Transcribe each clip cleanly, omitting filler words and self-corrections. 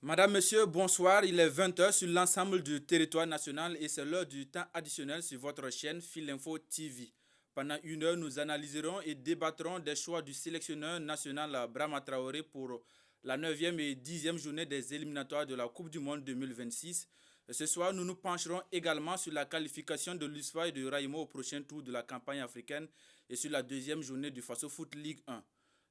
Madame, Monsieur, bonsoir. Il est 20 h sur l'ensemble du territoire national et c'est l'heure du temps additionnel sur votre chaîne Filinfo TV. Pendant 1 heure, nous analyserons et débattrons des choix du sélectionneur national Brahma Traoré pour la 9e et 10e journée des éliminatoires de la Coupe du Monde 2026. Ce soir, nous nous pencherons également sur la qualification de l'USFA et de Raimo au prochain tour de la campagne africaine et sur la 2e journée du Faso Foot Ligue 1.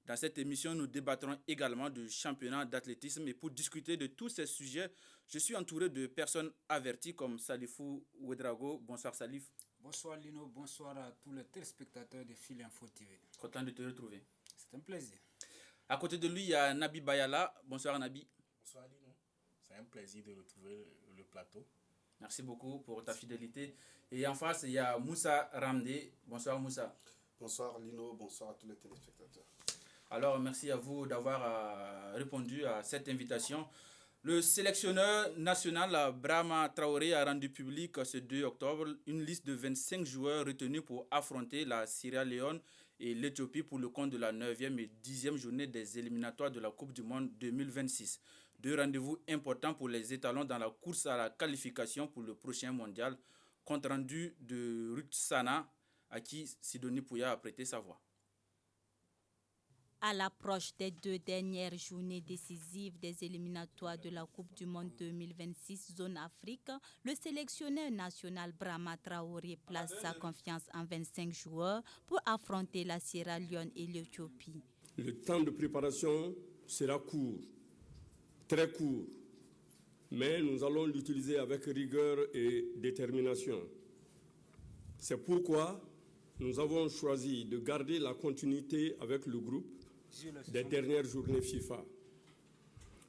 Dans cette émission, nous débattrons également du championnat d'athlétisme et pour discuter de tous ces sujets, je suis entouré de personnes averties comme Salifou Ouedraogo. Bonsoir Salif. Bonsoir Lino, bonsoir à tous les téléspectateurs de Filinfo TV. Content de te retrouver. C'est un plaisir. À côté de lui, il y a Nabi Bayala. Bonsoir Nabi. Bonsoir Lino, c'est un plaisir de retrouver le plateau. Merci beaucoup pour ta fidélité. Et en face, il y a Moussa Ramdé. Bonsoir Moussa. Bonsoir Lino, bonsoir à tous les téléspectateurs. Alors, merci à vous d'avoir répondu à cette invitation. Le sélectionneur national Brahma Traoré a rendu public ce 2 octobre une liste de 25 joueurs retenus pour affronter la Sierra Leone et l'Éthiopie pour le compte de la 9e et 10e journée des éliminatoires de la Coupe du Monde 2026. Deux rendez-vous importants pour les étalons dans la course à la qualification pour le prochain mondial. Compte rendu de Ruth Sana, à qui Sidonie Pouya a prêté sa voix. À l'approche des 2 dernières journées décisives des éliminatoires de la Coupe du Monde 2026 Zone Afrique, le sélectionneur national Brahma Traoré place sa confiance en 25 joueurs pour affronter la Sierra Leone et l'Éthiopie. Le temps de préparation sera court, très court, mais nous allons l'utiliser avec rigueur et détermination. C'est pourquoi nous avons choisi de garder la continuité avec le groupe des dernières journées FIFA.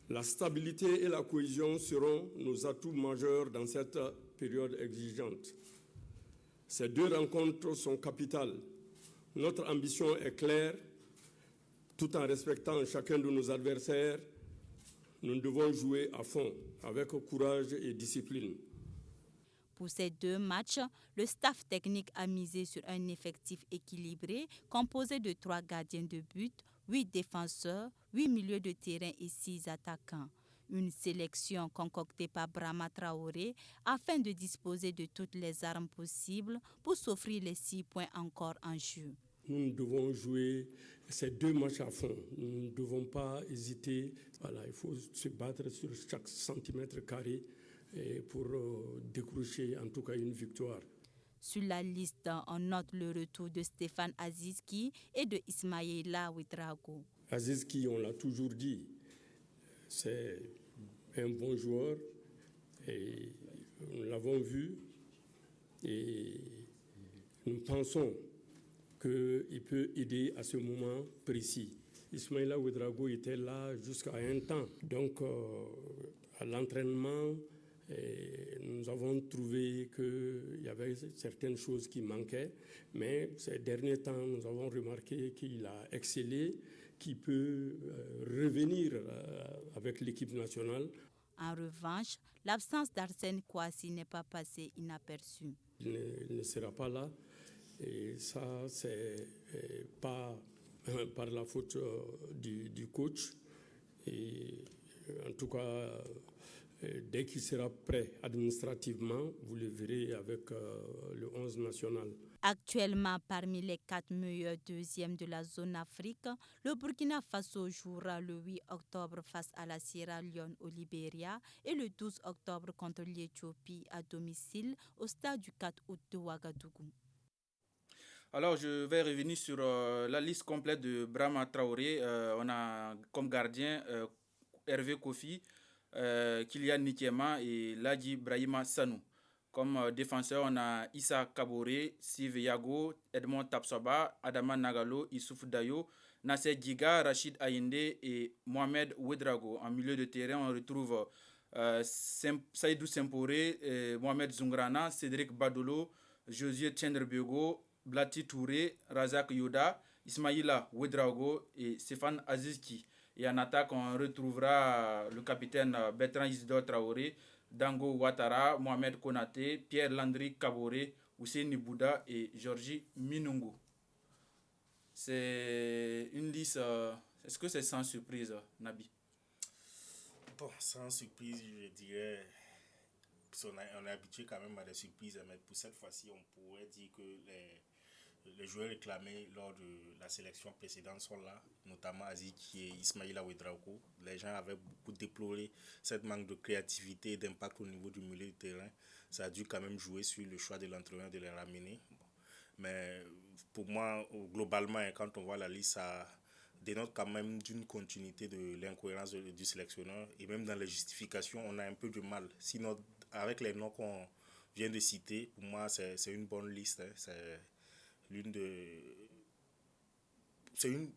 La stabilité et la cohésion seront nos atouts majeurs dans cette période exigeante. Ces 2 rencontres sont capitales. Notre ambition est claire, tout en respectant chacun de nos adversaires. Nous devons jouer à fond, avec courage et discipline. Pour ces 2 matchs, le staff technique a misé sur un effectif équilibré composé de 3 gardiens de but, 8 défenseurs, 8 milieux de terrain et 6 attaquants. Une sélection concoctée par Brahma Traoré afin de disposer de toutes les armes possibles pour s'offrir les 6 points encore en jeu. Nous devons jouer ces 2 matchs à fond. Nous ne devons pas hésiter. Voilà, il faut se battre sur chaque centimètre carré pour décrocher en tout cas une victoire. Sur la liste, on note le retour de Stéphane Azizki et de Ismaïla Ouedraogo. Azizki, on l'a toujours dit, c'est un bon joueur et nous l'avons vu et nous pensons qu'il peut aider à ce moment précis. Ismaïla Ouedraogo était là jusqu'à un temps, donc à l'entraînement, nous avons trouvé qu'il y avait certaines choses qui manquaient, mais ces derniers temps, nous avons remarqué qu'il a excellé, qu'il peut revenir avec l'équipe nationale. En revanche, l'absence d'Arsène Kouassi n'est pas passée inaperçue. Il ne sera pas là, et ça, c'est pas par la faute du coach. Et en tout cas, dès qu'il sera prêt administrativement, vous le verrez avec le 11 national. Actuellement, parmi les 4 meilleurs deuxièmes de la zone Afrique, le Burkina Faso jouera le 8 octobre face à la Sierra Leone au Libéria et le 12 octobre contre l'Éthiopie à domicile au stade du 4 août de Ouagadougou. Alors, je vais revenir sur la liste complète de Brahma Traoré. On a comme gardien Hervé Kofi, Kylian Nikema et Ladji Brahima Sanou. Comme défenseur, on a Issa Kaboré, Sive Yago, Edmond Tapsoba, Adama Nagalo, Issouf Dayo, Nasser Djiga, Rachid Ayinde et Mohamed Ouedraogo. En milieu de terrain, on retrouve Saïdou Semporé, Mohamed Zungrana, Cédric Badolo, Josué Tchendrebego, Blati Touré, Razak Yoda, Ismaïla Ouedraogo et Stéphane Azizki. Et en attaque, on retrouvera le capitaine Bertrand Isidore Traoré, Dango Ouattara, Mohamed Konaté, Pierre Landry Kaboré, Hussein Bouda et Georgie Minungu. C'est une liste, est-ce que c'est sans surprise, Nabi? Bon, sans surprise, je dirais, parce on est habitué quand même à des surprises, mais pour cette fois-ci, on pourrait dire que les joueurs réclamés lors de la sélection précédente sont là, notamment Aziz et Ismaïla Ouedraogo. Les gens avaient beaucoup déploré cette manque de créativité et d'impact au niveau du milieu de terrain. Ça a dû quand même jouer sur le choix de l'entraîneur de les ramener. Bon. Mais pour moi, globalement, quand on voit la liste, ça dénote quand même d'une continuité de l'incohérence du sélectionneur. Et même dans les justifications, on a un peu de mal. Sinon, avec les noms qu'on vient de citer, pour moi, c'est une bonne liste. Hein. C'est l'une de c'est une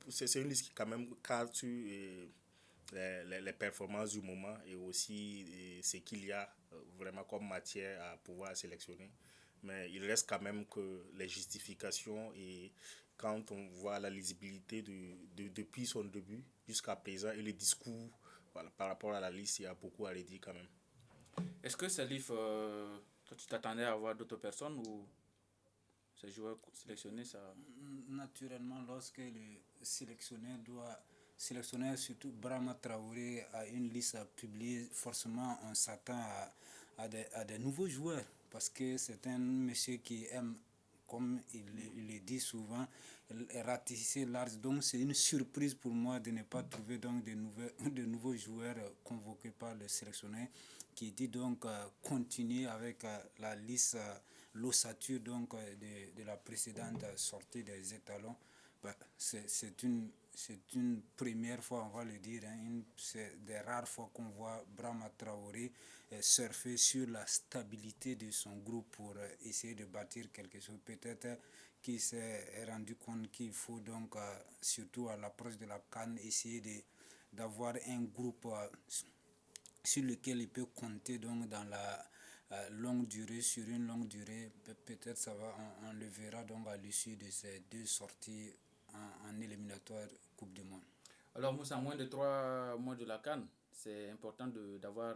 liste qui quand même cadre sur les performances du moment et aussi ce qu'il y a vraiment comme matière à pouvoir sélectionner. Mais il reste quand même que les justifications et quand on voit la lisibilité depuis son début jusqu'à présent et le discours voilà, par rapport à la liste, il y a beaucoup à redire quand même. Est-ce que Salif, toi, tu t'attendais à voir d'autres personnes ou ces joueurs sélectionnés, ça... Naturellement, lorsque le sélectionneur, surtout Brahma Traoré, a une liste à publier, forcément on s'attend à des nouveaux joueurs. Parce que c'est un monsieur qui aime, comme il le dit souvent, ratisser large. Donc c'est une surprise pour moi de ne pas trouver donc de nouveaux joueurs convoqués par le sélectionneur, qui dit donc continuer avec la liste, l'ossature donc de la précédente sortie des étalons. C'est une première fois, on va le dire, hein, c'est des rares fois qu'on voit Brahma Traoré surfer sur la stabilité de son groupe pour essayer de bâtir quelque chose. Peut-être qu'il s'est rendu compte qu'il faut donc, surtout à l'approche de la CAN, essayer d'avoir un groupe sur lequel il peut compter donc dans la longue durée, sur une longue durée. Peut-être ça va, on le verra donc à l'issue de ces deux sorties en éliminatoire Coupe du Monde. Alors Moussa, moins de 3 mois de la CAN, c'est important d'avoir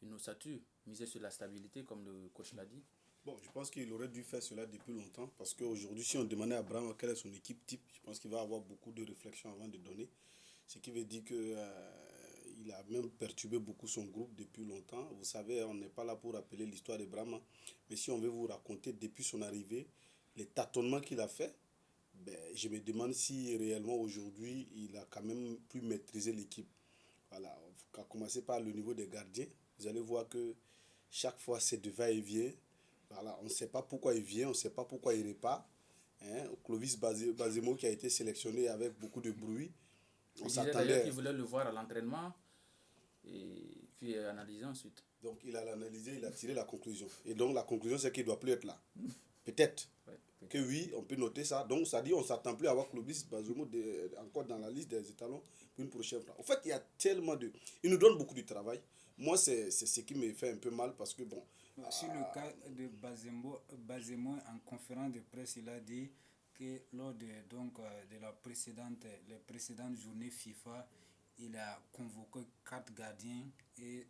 une ossature, miser sur la stabilité comme le coach l'a dit. Bon, je pense qu'il aurait dû faire cela depuis longtemps parce qu'aujourd'hui, si on demandait à Abraham quelle est son équipe type, je pense qu'il va avoir beaucoup de réflexions avant de donner. Ce qui veut dire qu'il a même perturbé beaucoup son groupe depuis longtemps. Vous savez, on n'est pas là pour rappeler l'histoire d'Abraham, mais si on veut vous raconter depuis son arrivée, les tâtonnements qu'il a fait, ben, je me demande si réellement aujourd'hui, il a quand même pu maîtriser l'équipe. Voilà, on va commencer par le niveau des gardiens. Vous allez voir que chaque fois, c'est de va-et-vient. Voilà, on ne sait pas pourquoi il vient, on ne sait pas pourquoi il repart. Hein? Clovis Bazemo qui a été sélectionné avec beaucoup de bruit. On disait d'ailleurs qu'il voulait le voir à l'entraînement et puis analyser ensuite. Donc il a analysé, il a tiré la conclusion. Et donc la conclusion, c'est qu'il ne doit plus être là. Peut-être. Ouais, que oui, on peut noter ça. Donc ça dit on ne s'attend plus à avoir Clovis Bazemo encore dans la liste des étalons pour une prochaine fois. En fait, il y a tellement de... Il nous donne beaucoup de travail. Moi, c'est ce qui me fait un peu mal parce que bon... Sur le cas de Bazemo, en conférence de presse, il a dit que lors de les précédentes journées FIFA, il a convoqué 4 gardiens et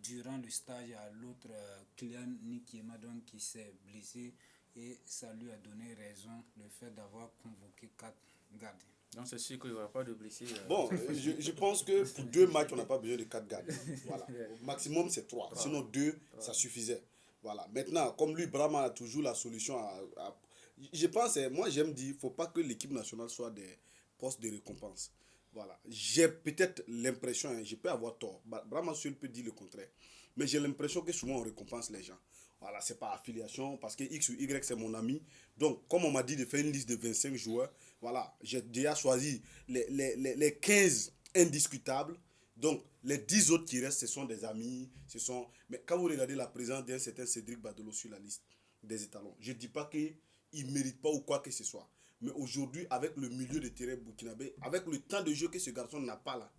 durant le stage, il y a l'autre Kylian Nikiema qui s'est blessé et ça lui a donné raison le fait d'avoir convoqué 4 gardiens. Donc c'est sûr qu'il n'y aura pas de blessés. Bon, je pense que pour 2 matchs, on n'a pas besoin de 4 gardiens. Voilà. Au maximum, c'est 3. Sinon 2, ça suffisait. Voilà. Maintenant, comme lui, Brahma a toujours la solution je pense, moi j'aime dire, il ne faut pas que l'équipe nationale soit des postes de récompense. Voilà. J'ai peut-être l'impression, je peux avoir tort, Brahma seul peut dire le contraire, mais j'ai l'impression que souvent on récompense les gens. Voilà, c'est pas affiliation, parce que X ou Y c'est mon ami. Donc, comme on m'a dit de faire une liste de 25 joueurs, voilà, j'ai déjà choisi les 15 indiscutables. Donc, les 10 autres qui restent, ce sont des amis. Mais quand vous regardez la présence d'un certain Cédric Badolo sur la liste des étalons, je ne dis pas qu'il ne mérite pas ou quoi que ce soit. Mais aujourd'hui, avec le milieu de terrain burkinabé, avec le temps de jeu que ce garçon n'a pas là,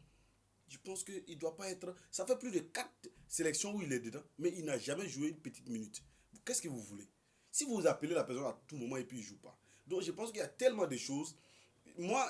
je pense qu'il ne doit pas être... Ça fait plus de 4 sélections où il est dedans, mais il n'a jamais joué une petite minute. Qu'est-ce que vous voulez? Si vous appelez la personne à tout moment et puis il ne joue pas. Donc je pense qu'il y a tellement de choses. Moi,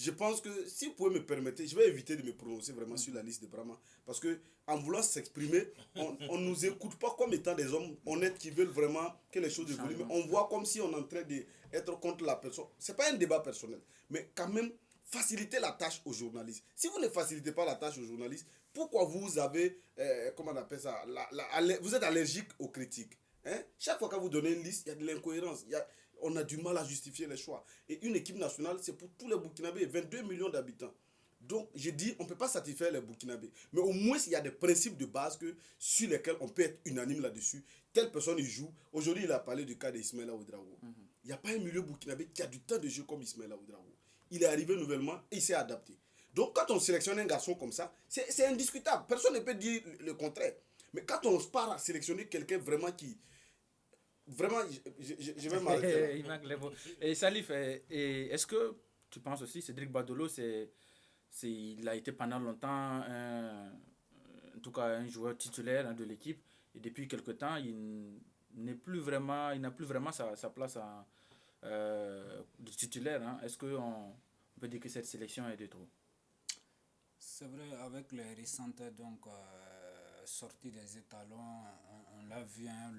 je pense que si vous pouvez me permettre, je vais éviter de me prononcer vraiment sur la liste de Brahma. Parce qu'en voulant s'exprimer, on ne nous écoute pas comme étant des hommes honnêtes qui veulent vraiment que les choses évoluent. Mais on voit comme si on est en train d'être contre la personne. Ce n'est pas un débat personnel. Mais quand même, facilitez la tâche aux journalistes. Si vous ne facilitez pas la tâche aux journalistes, pourquoi vous avez, comment on appelle ça, vous êtes allergique aux critiques. Hein? Chaque fois que vous donnez une liste, il y a de l'incohérence. On a du mal à justifier les choix. Et une équipe nationale, c'est pour tous les Burkinabés, 22 millions d'habitants. Donc, je dis, on ne peut pas satisfaire les Burkinabés. Mais au moins, il y a des principes de base sur lesquels on peut être unanime là-dessus. Telle personne y joue. Aujourd'hui, il a parlé du cas d'Ismaïla Ouedraogo. Il n'y a pas un milieu burkinabé qui a du temps de jeu comme Ismaïla Ouedraogo. Il est arrivé nouvellement et il s'est adapté. Donc, quand on sélectionne un garçon comme ça, c'est indiscutable. Personne ne peut dire le contraire. Mais quand on part à sélectionner quelqu'un vraiment qui... Vraiment, je vais m'arrêter là. Et Salif, est-ce que tu penses aussi, Cédric Badolo, il a été pendant longtemps, en tout cas, un joueur titulaire de l'équipe, et depuis quelque temps, il n'a plus vraiment sa place de titulaire. Hein. Est-ce qu'on peut dire que cette sélection est de trop? C'est vrai, avec les récentes sorties des étalons, on l'a vu, hein,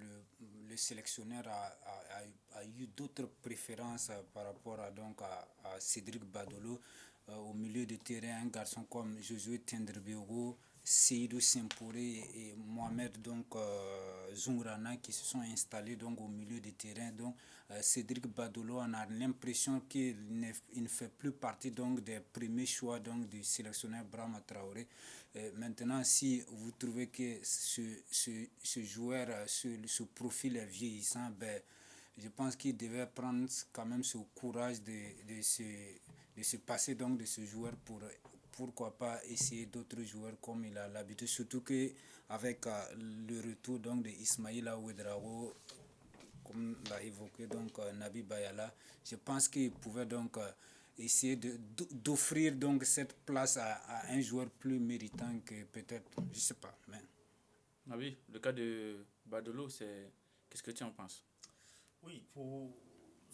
le sélectionneur a eu d'autres préférences par rapport à Cédric Badolo. Au milieu de terrain, un garçon comme Josué Tendrbeogo, Seydou Semporé et Mohamed Zoungrana qui se sont installés au milieu de terrain. Donc, Cédric Badolo, on a l'impression qu'il ne fait plus partie des premiers choix du sélectionneur Brahma Traoré. Maintenant, si vous trouvez que ce joueur, ce profil est vieillissant, je pense qu'il devait prendre quand même ce courage de se passer de ce joueur pour pourquoi pas essayer d'autres joueurs comme il a l'habitude, surtout qu'avec le retour de Ismaïla Ouedraogo, comme l'a évoqué Nabi Bayala, je pense qu'il pouvait essayer d'offrir cette place à un joueur plus méritant que peut-être, je ne sais pas. Mais... Ah oui, le cas de Badolo, qu'est-ce que tu en penses? Oui,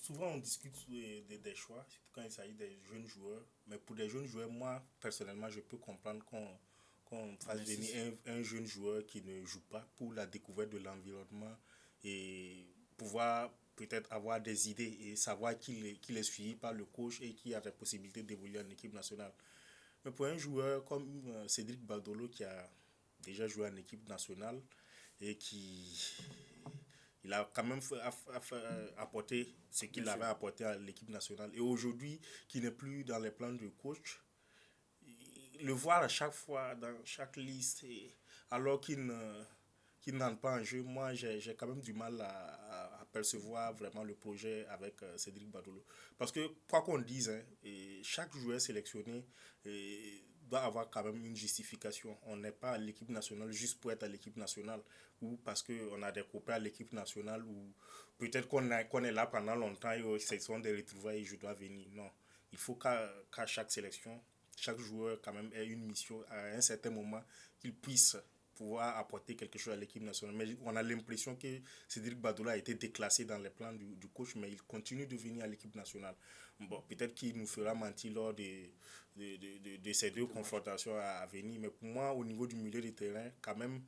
souvent on discute des choix quand il s'agit des jeunes joueurs, mais pour des jeunes joueurs, moi personnellement, je peux comprendre qu'on fasse venir un jeune joueur qui ne joue pas pour la découverte de l'environnement et pouvoir peut-être avoir des idées et savoir qu'il est suivi par le coach et qu'il a la possibilité d'évoluer en équipe nationale. Mais pour un joueur comme Cédric Badolo qui a déjà joué en équipe nationale et il a quand même apporté ce qu'il avait apporté à l'équipe nationale. Et aujourd'hui, qui n'est plus dans les plans du coach, le voir à chaque fois, dans chaque liste, alors qu'il n'entre pas en jeu, moi, j'ai quand même du mal à percevoir vraiment le projet avec Cédric Badolo. Parce que, quoi qu'on dise, chaque joueur sélectionné doit avoir quand même une justification. On n'est pas à l'équipe nationale juste pour être à l'équipe nationale ou parce qu'on a des copains à l'équipe nationale ou peut-être qu'on est là pendant longtemps et ce sont des retrouvailles et je dois venir. Non, il faut qu'à chaque sélection, chaque joueur quand même ait une mission à un certain moment qu'il puisse pouvoir apporter quelque chose à l'équipe nationale. Mais on a l'impression que Cédric Badolo a été déclassé dans les plans du coach, mais il continue de venir à l'équipe nationale. Bon, peut-être qu'il nous fera mentir lors de ces deux confrontations à venir, mais pour moi, au niveau du milieu de terrain, quand même,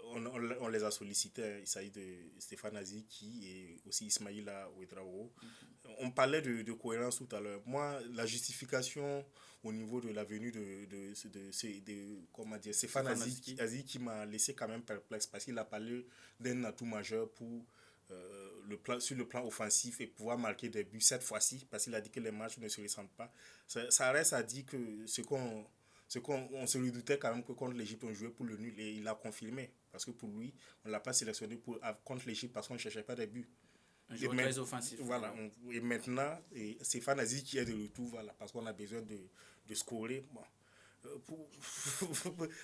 on les a sollicités. Il s'agit de Stéphane Aziki et aussi Ismaïla Ouedraogo. On parlait de cohérence tout à l'heure. Moi, la justification au niveau de la venue de Stéphane Aziki qui m'a laissé quand même perplexe parce qu'il a parlé d'un atout majeur pour sur le plan offensif et pouvoir marquer des buts cette fois-ci parce qu'il a dit que les matchs ne se ressentent pas. Ça reste à dire que on se redoutait quand même que contre l'Égypte on jouait pour le nul et il a confirmé parce que pour lui on ne l'a pas sélectionné contre l'Égypte parce qu'on ne cherchait pas des buts. Un joueur très offensif. Voilà, et maintenant Stéphane Aziz qui est de retour, voilà, parce qu'on a besoin de scorer. Bon.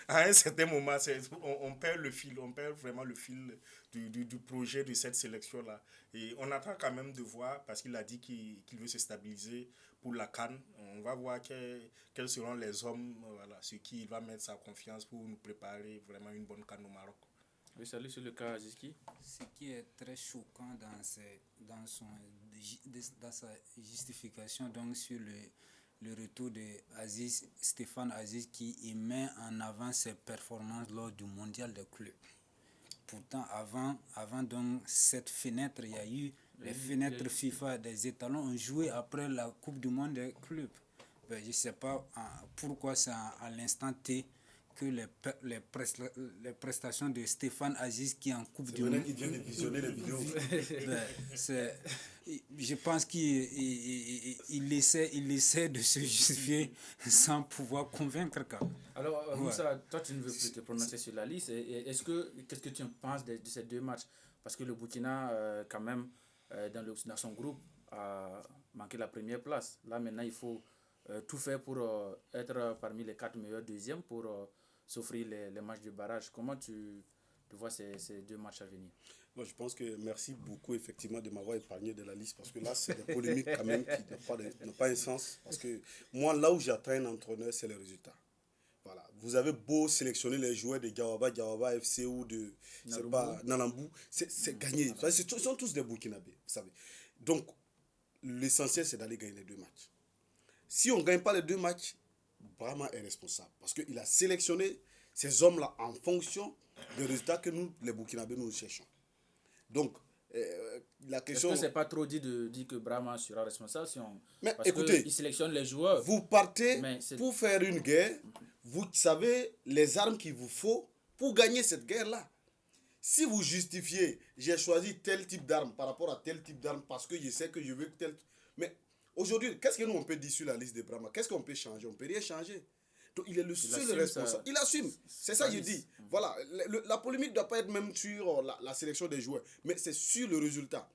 À un certain moment, on perd le fil, on perd vraiment le fil du projet de cette sélection-là. Et on attend quand même de voir, parce qu'il a dit qu'il veut se stabiliser pour la CAN. On va voir quels seront les hommes, voilà, sur qui il va mettre sa confiance pour nous préparer vraiment une bonne CAN au Maroc. Oui, salut, sur le cas Aziski. Ce qui est très choquant dans sa justification sur le retour de Stéphane Aziz qui met en avant ses performances lors du mondial des clubs. Pourtant, avant cette fenêtre, il y a eu les fenêtres FIFA des étalons ont joué après la Coupe du Monde des clubs. Ben, je ne sais pas pourquoi c'est à l'instant T que les prestations de Stéphane Aziz qui est en Coupe du Monde. C'est qui vient de visionner les vidéos. Je pense qu'il essaie de se justifier sans pouvoir convaincre. Alors, Moussa, toi, tu ne veux plus te prononcer sur la liste. Qu'est-ce que tu penses de ces deux matchs? Parce que le Burkina, quand même, dans son groupe, a manqué la première place. Là, maintenant, il faut tout faire pour être parmi les 4 meilleurs deuxièmes pour s'offrir les matchs de barrage. Comment tu vois ces deux matchs à venir? Bon, je pense que merci beaucoup effectivement de m'avoir épargné de la liste parce que là, c'est des polémiques quand même qui n'ont pas un sens. Parce que moi, là où j'attends un entraîneur, c'est le résultat. Voilà. Vous avez beau sélectionner les joueurs de Gawaba FC ou de Nalambou, c'est gagné. Ils sont tous des Burkinabés, vous savez. Donc, l'essentiel, c'est d'aller gagner les 2 matchs. Si on ne gagne pas les 2 matchs, Brahma est responsable. Parce qu'il a sélectionné ces hommes-là en fonction des résultats que nous, les Burkinabés, nous cherchons. Donc, la question... Est-ce que ce n'est pas trop dit de dire que Brahma sera responsable Mais parce écoutez, qu'il sélectionne les joueurs. Vous partez pour faire une guerre. Vous savez les armes qu'il vous faut pour gagner cette guerre-là. Si vous justifiez, j'ai choisi tel type d'arme par rapport à tel type d'arme parce que je sais que je veux tel... Mais aujourd'hui, qu'est-ce que nous on peut dire sur la liste de Brahma? Qu'est-ce qu'on peut changer? On ne peut rien changer. Donc il est le seul responsable. Il assume. C'est ça que je dis. Voilà. La polémique ne doit pas être même sur la sélection des joueurs, mais c'est sur le résultat.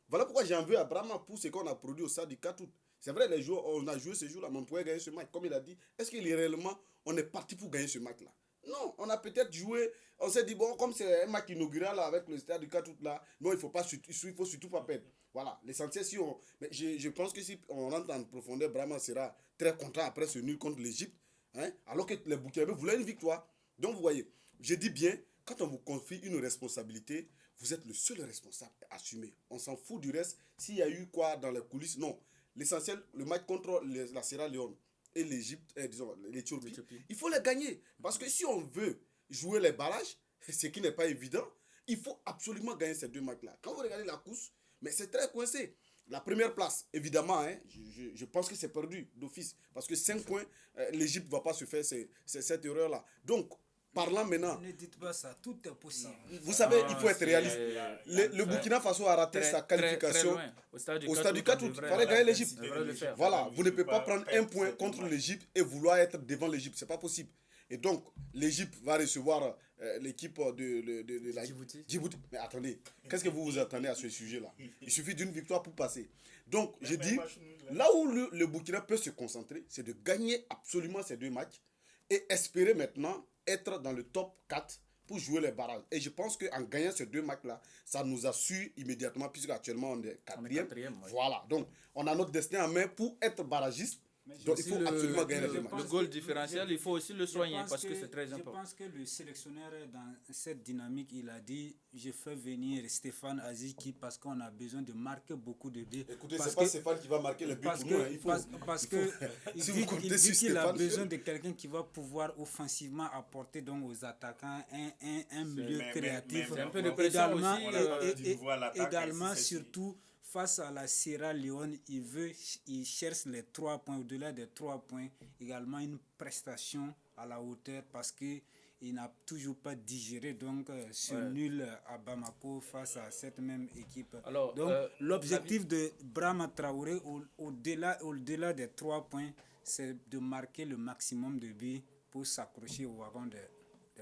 Voilà pourquoi j'en veux à Brahma pour ce qu'on a produit au stade du 4 août. C'est vrai, les joueurs, on a joué ce jour-là, mais on pouvait gagner ce match. Comme il a dit, est-ce qu'il est réellement, on est parti pour gagner ce match-là? Non, on a peut-être joué, on s'est dit, bon, comme c'est un match inaugural là, avec le stade du 4 août là, non, il faut surtout pas perdre. Voilà, l'essentiel, mais je pense que si on rentre en profondeur, Brahma sera très content après ce nul contre l'Égypte, hein, alors que les Burkinabés voulaient une victoire. Donc, vous voyez, je dis bien, quand on vous confie une responsabilité, vous êtes le seul responsable à assumer. On s'en fout du reste. S'il y a eu quoi dans les coulisses, non. L'essentiel, le match contre la Sierra Leone et l'Égypte, disons l'Éthiopie, il faut les gagner. Parce que si on veut jouer les barrages, ce qui n'est pas évident, il faut absolument gagner ces 2 matchs-là. Quand vous regardez la course, mais c'est très coincé. La première place, évidemment, hein, je pense que c'est perdu d'office. Parce que 5 points, l'Égypte ne va pas se faire cette erreur-là. Donc, parlant maintenant... Ne dites pas ça, tout est possible. Vous savez, il faut être réaliste. Le Burkina Faso a raté sa qualification au stade du 4 août. Il fallait gagner l'Égypte. Voilà, vous ne pouvez pas prendre un point contre l'Égypte et vouloir être devant l'Égypte. Ce n'est pas possible. Et donc, l'Égypte va recevoir l'équipe de la Djibouti. Mais attendez, qu'est-ce que vous vous attendez à ce sujet-là? Il suffit d'une victoire pour passer. Donc, je dis, là où le Burkina peut se concentrer, c'est de gagner absolument ces 2 matchs et espérer maintenant être dans le top 4 pour jouer les barrages. Et je pense qu'en gagnant ces 2 matchs-là, ça nous assure immédiatement, puisque actuellement on est 4e. Voilà, donc on a notre destin en main pour être barragiste. Donc il faut absolument gagner les 2 matchs. Le goal différentiel, il faut aussi le soigner parce que c'est très important. Je pense que le sélectionneur, dans cette dynamique, il a dit je fais venir Stéphane Aziz parce qu'on a besoin de marquer beaucoup de buts. Écoutez, c'est pas Stéphane qui va marquer les buts pour nous. Parce qu'il dit qu'il a besoin de quelqu'un qui va pouvoir offensivement apporter donc aux attaquants un milieu créatif. Un peu de pression aussi. Également, surtout, face à la Sierra Leone, il cherche les 3 points, au-delà des 3 points, également une prestation à la hauteur parce qu'il n'a toujours pas digéré donc ce nul à Bamako face à cette même équipe. Alors, donc l'objectif de Brahma Traoré au-delà des 3 points, c'est de marquer le maximum de buts pour s'accrocher au wagon des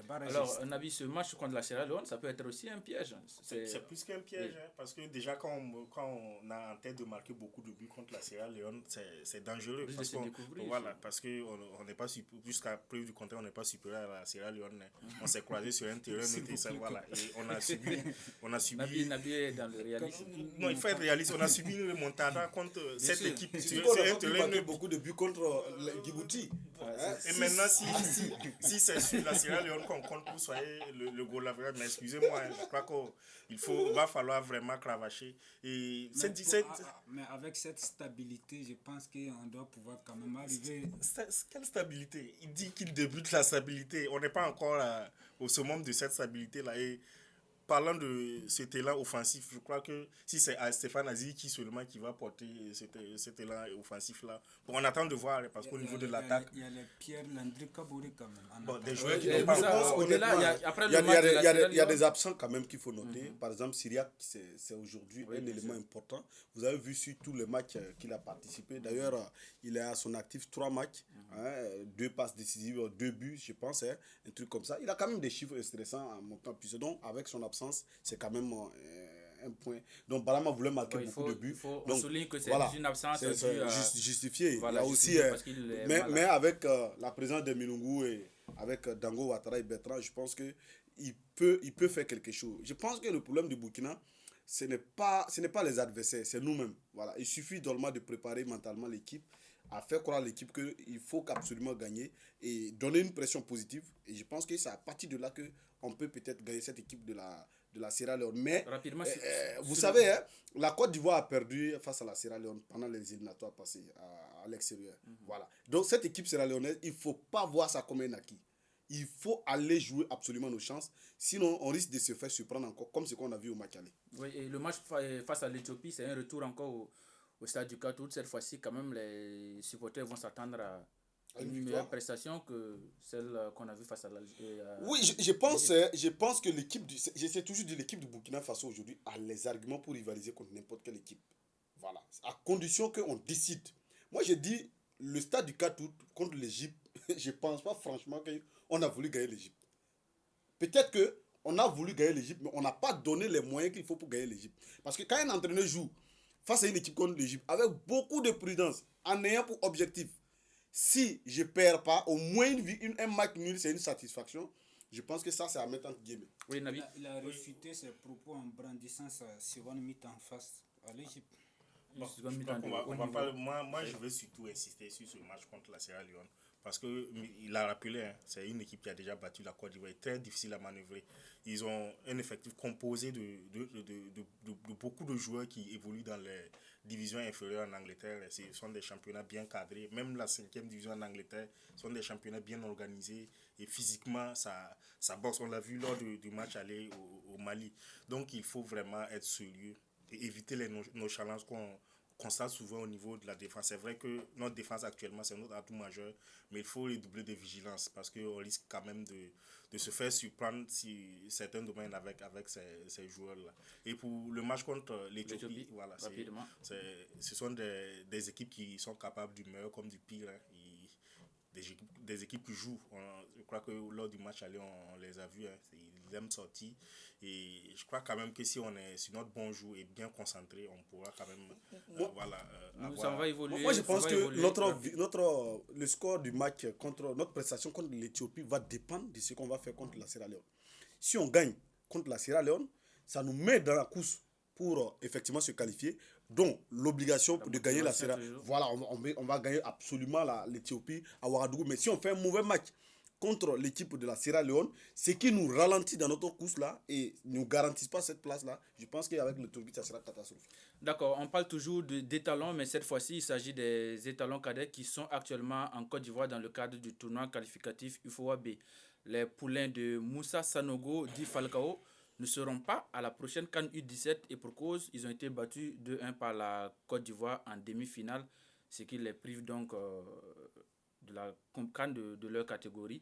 barrages. Alors, Nabi, ce match contre la Sierra Leone, ça peut être aussi un piège. C'est plus qu'un piège, hein, parce que déjà quand on a en tête de marquer beaucoup de buts contre la Sierra Leone, c'est dangereux. Parce qu'on n'est pas jusqu'à preuve du contraire, on n'est pas supérieur à la Sierra Leone. On s'est croisé sur un terrain voilà, et on a subi Nabi est dans le réalisme. Non, il faut être réaliste. On a subi une remontada contre cette équipe. On a marqué beaucoup de buts contre Djibouti. Et maintenant, si c'est sur la Sierra Leone qu'on compte pour soigner le goal là, mais excusez-moi, hein, je crois qu'il va falloir vraiment cravacher. Et mais avec cette stabilité, je pense qu'on doit pouvoir quand même arriver. Quelle stabilité? Il dit qu'il débute la stabilité. On n'est pas encore au summum de cette stabilité là. Et parlant de cet élan offensif, je crois que si c'est Stéphane Azizi qui seulement qui va porter cet élan offensif-là, bon, on attend de voir, parce qu'au niveau de l'attaque... Il y a les Pierre Landry Kabouré quand même. Bon, des joueurs qui Et n'ont pas ça, encore... au-delà, après Il y a, le match de la Sierra il y a Leone, des absents quand même qu'il faut noter. Par exemple, Syriac, c'est aujourd'hui un élément important. Vous avez vu sur tous les matchs qu'il a participé. D'ailleurs, il a à son actif 3 matchs, 2 passes décisives, 2 buts, je pense, un truc comme ça. Il a quand même des chiffres stressants en montant plus. Donc, avec son absence, c'est quand même un point. Donc, Barama voulait marquer beaucoup de buts. On souligne que c'est une absence justifiée. Voilà, il y a aussi, mais avec la présence de Milungu et avec Dango Ouattara et Bertrand, je pense que il peut faire quelque chose. Je pense que le problème du Burkina, ce n'est pas les adversaires, c'est nous-mêmes. Voilà. Il suffit de préparer mentalement l'équipe, à faire croire à l'équipe qu'il faut absolument gagner et donner une pression positive. Et je pense que c'est à partir de là qu'on peut peut-être gagner cette équipe de la Sierra Leone. Mais rapidement, vous savez, la Côte d'Ivoire a perdu face à la Sierra Leone pendant les éliminatoires passés à l'extérieur. Voilà. Donc cette équipe sierra-léonaise, il ne faut pas voir ça comme un acquis. Il faut aller jouer absolument nos chances. Sinon, on risque de se faire surprendre encore, comme ce qu'on a vu au match aller. Oui, et le match face à l'Éthiopie, c'est un retour encore au stade du 4 août. Cette fois-ci, quand même, les supporters vont s'attendre à une meilleure prestation que celle qu'on a vue face à l'Algérie. Oui, je pense que l'équipe j'essaie toujours de l'équipe du Burkina Faso aujourd'hui a les arguments pour rivaliser contre n'importe quelle équipe. Voilà. À condition qu'on décide. Moi, je dis, le stade du 4 août contre l'Égypte, je ne pense pas franchement qu'on a voulu gagner l'Égypte. Peut-être qu'on a voulu gagner l'Égypte, mais on n'a pas donné les moyens qu'il faut pour gagner l'Égypte. Parce que quand un entraîneur joue face à une équipe contre l'Égypte, avec beaucoup de prudence, en ayant pour objectif, si je ne perds pas, au moins un match nul, c'est une satisfaction. Je pense que ça, c'est à mettre entre guillemets. Oui, Nabi. Il a réfuté ses propos en brandissant sa seconde mi-temps face à l'Égypte. Bon, moi, je veux surtout insister sur ce match contre la Sierra Leone. Parce qu'il a rappelé, c'est une équipe qui a déjà battu la Côte d'Ivoire, très difficile à manœuvrer. Ils ont un effectif composé de beaucoup de joueurs qui évoluent dans les divisions inférieures en Angleterre. Ce sont des championnats bien cadrés. Même la 5e division en Angleterre, ce sont des championnats bien organisés. Et physiquement, ça boxe. On l'a vu lors du match aller au Mali. Donc, il faut vraiment être sérieux et éviter nos challenges qu'on constate souvent au niveau de la défense. C'est vrai que notre défense actuellement, c'est notre atout majeur, mais il faut redoubler de vigilance parce qu'on risque quand même de se faire surprendre si certains domaines avec ces joueurs-là. Et pour le match contre l'Éthiopie, voilà, ce sont des équipes qui sont capables du meilleur comme du pire. Des équipes qui jouent. Je crois que lors du match aller, on les a vus. Ils aiment sortir. Et je crois quand même que si on est sur notre bon jour et bien concentré, on pourra quand même ça va évoluer. Moi, je pense que le score du match contre notre prestation contre l'Éthiopie va dépendre de ce qu'on va faire contre la Sierra Leone. Si on gagne contre la Sierra Leone, ça nous met dans la course pour effectivement se qualifier. Donc, l'obligation de gagner la Sierra Leone. Voilà, on va gagner absolument l'Éthiopie à Ouagadougou. Mais si on fait un mauvais match contre l'équipe de la Sierra Leone, ce qui nous ralentit dans notre course là et ne nous garantit pas cette place là, je pense qu'avec l'Éthiopie, ça sera catastrophique. D'accord, on parle toujours d'étalons, mais cette fois-ci, il s'agit des étalons cadets qui sont actuellement en Côte d'Ivoire dans le cadre du tournoi qualificatif UFOA B. Les poulains de Moussa Sanogo dit Falcao ne seront pas à la prochaine CAN U17 et pour cause, ils ont été battus 2-1 par la Côte d'Ivoire en demi-finale, ce qui les prive donc de la CAN de leur catégorie.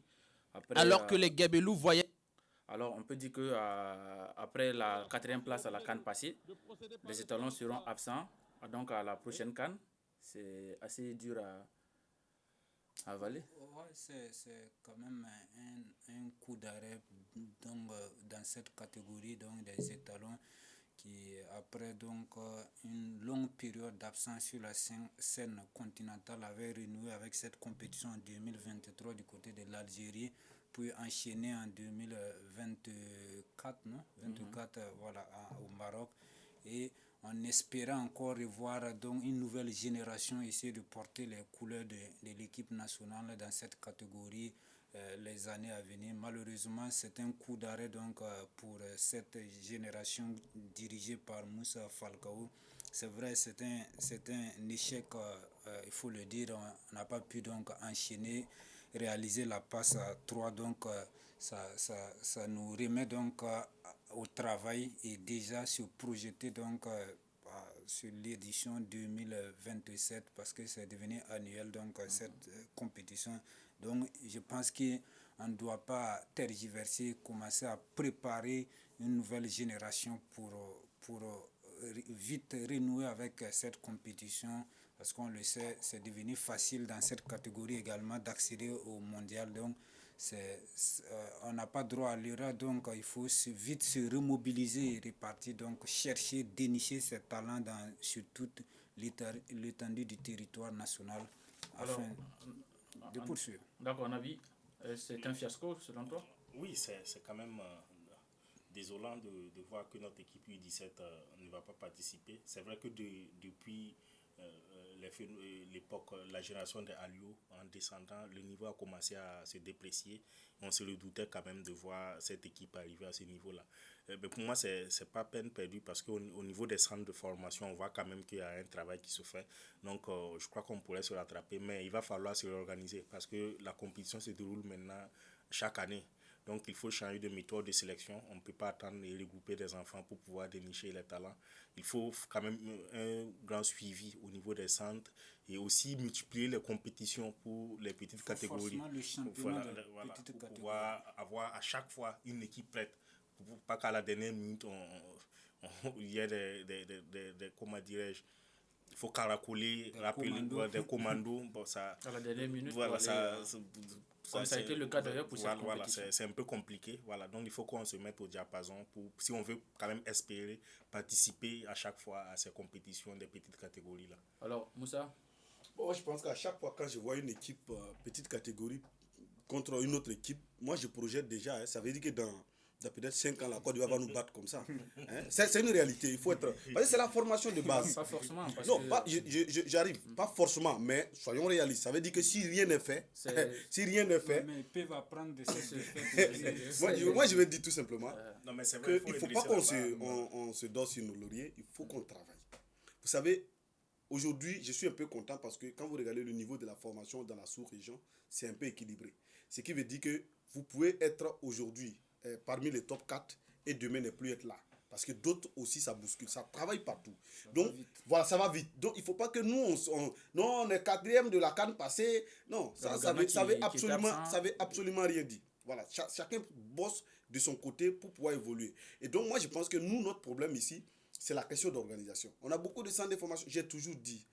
Après, alors que les Gabelous voyaient... Alors on peut dire que après la 4e place à la CAN passée, les étalons seront absents donc à la prochaine CAN. C'est assez dur à avaler. Ouais, c'est quand même un coup d'arrêt dans cette catégorie donc des étalons qui après donc une longue période d'absence sur la scène continentale avait renoué avec cette compétition en 2023 du côté de l'Algérie puis enchaîner en 2024 voilà au Maroc et en espérant encore revoir donc une nouvelle génération essayer de porter les couleurs de l'équipe nationale dans cette catégorie les années à venir. Malheureusement, c'est un coup d'arrêt donc pour cette génération dirigée par Moussa Falcao. C'est vrai, c'est un échec, il faut le dire. On n'a pas pu donc enchaîner, réaliser la passe à 3 donc ça nous remet donc au travail et déjà se projeter donc sur l'édition 2027 parce que c'est devenu annuel donc cette compétition. Donc je pense qu'on ne doit pas tergiverser, commencer à préparer une nouvelle génération pour vite renouer avec cette compétition parce qu'on le sait, c'est devenu facile dans cette catégorie également d'accéder au mondial. Donc on n'a pas droit à l'erreur, donc il faut vite se remobiliser et repartir, donc chercher, dénicher ces talents sur toute l'étendue du territoire national afin de poursuivre. D'accord, Nabi, c'est un fiasco selon toi? Oui, c'est quand même désolant de voir que notre équipe U17 ne va pas participer. C'est vrai que depuis l'époque, la génération de Aliou, en descendant, le niveau a commencé à se déprécier. On se redoutait quand même de voir cette équipe arriver à ce niveau-là. Mais pour moi, c'est pas peine perdue parce qu'au niveau des centres de formation, on voit quand même qu'il y a un travail qui se fait. Donc, je crois qu'on pourrait se rattraper, mais il va falloir se réorganiser parce que la compétition se déroule maintenant chaque année. Donc, il faut changer de méthode de sélection. On ne peut pas attendre et regrouper des enfants pour pouvoir dénicher les talents. Il faut quand même un grand suivi au niveau des centres et aussi multiplier les compétitions pour les petites catégories. Le championnat petites pour pouvoir avoir à chaque fois une équipe prête. Pour pas qu'à la dernière minute, il y ait des comment dirais-je, il faut caracoler, rappeler des commandos. Bon, ça, à la dernière minute, voilà, comme ça a été le cas d'ailleurs pour cette compétition. C'est un peu compliqué. Voilà, donc il faut qu'on se mette au diapason si on veut quand même espérer participer à chaque fois à ces compétitions des petites catégories là. Alors, Moussa? Bon, je pense qu'à chaque fois quand je vois une équipe petite catégorie contre une autre équipe, moi je projette déjà, ça veut dire que dans peut-être 5 ans, la Côte d'Ivoire va nous battre comme ça. Hein? C'est une réalité, il faut être... Parce que c'est la formation de base. Pas forcément. Non, j'arrive, pas forcément, mais soyons réalistes. Ça veut dire que si rien n'est fait, mais ils peuvent apprendre de ces faits. moi, je vais dire tout simplement non, mais c'est vrai, qu'il ne faut pas qu'on se dort sur nos lauriers, il faut qu'on travaille. Vous savez, aujourd'hui, je suis un peu content parce que quand vous regardez le niveau de la formation dans la sous-région, c'est un peu équilibré. Ce qui veut dire que vous pouvez être aujourd'hui parmi les top 4 et demain ne plus être là. Parce que d'autres aussi, ça bouscule, ça travaille partout. Donc, voilà, ça va vite. Donc, il ne faut pas que nous, on est 4e de la CAN passée. Non, ça veut absolument rien dire. Voilà, chacun bosse de son côté pour pouvoir évoluer. Et donc, moi, je pense que nous, notre problème ici, c'est la question d'organisation. On a beaucoup de centres de formation. J'ai toujours dit,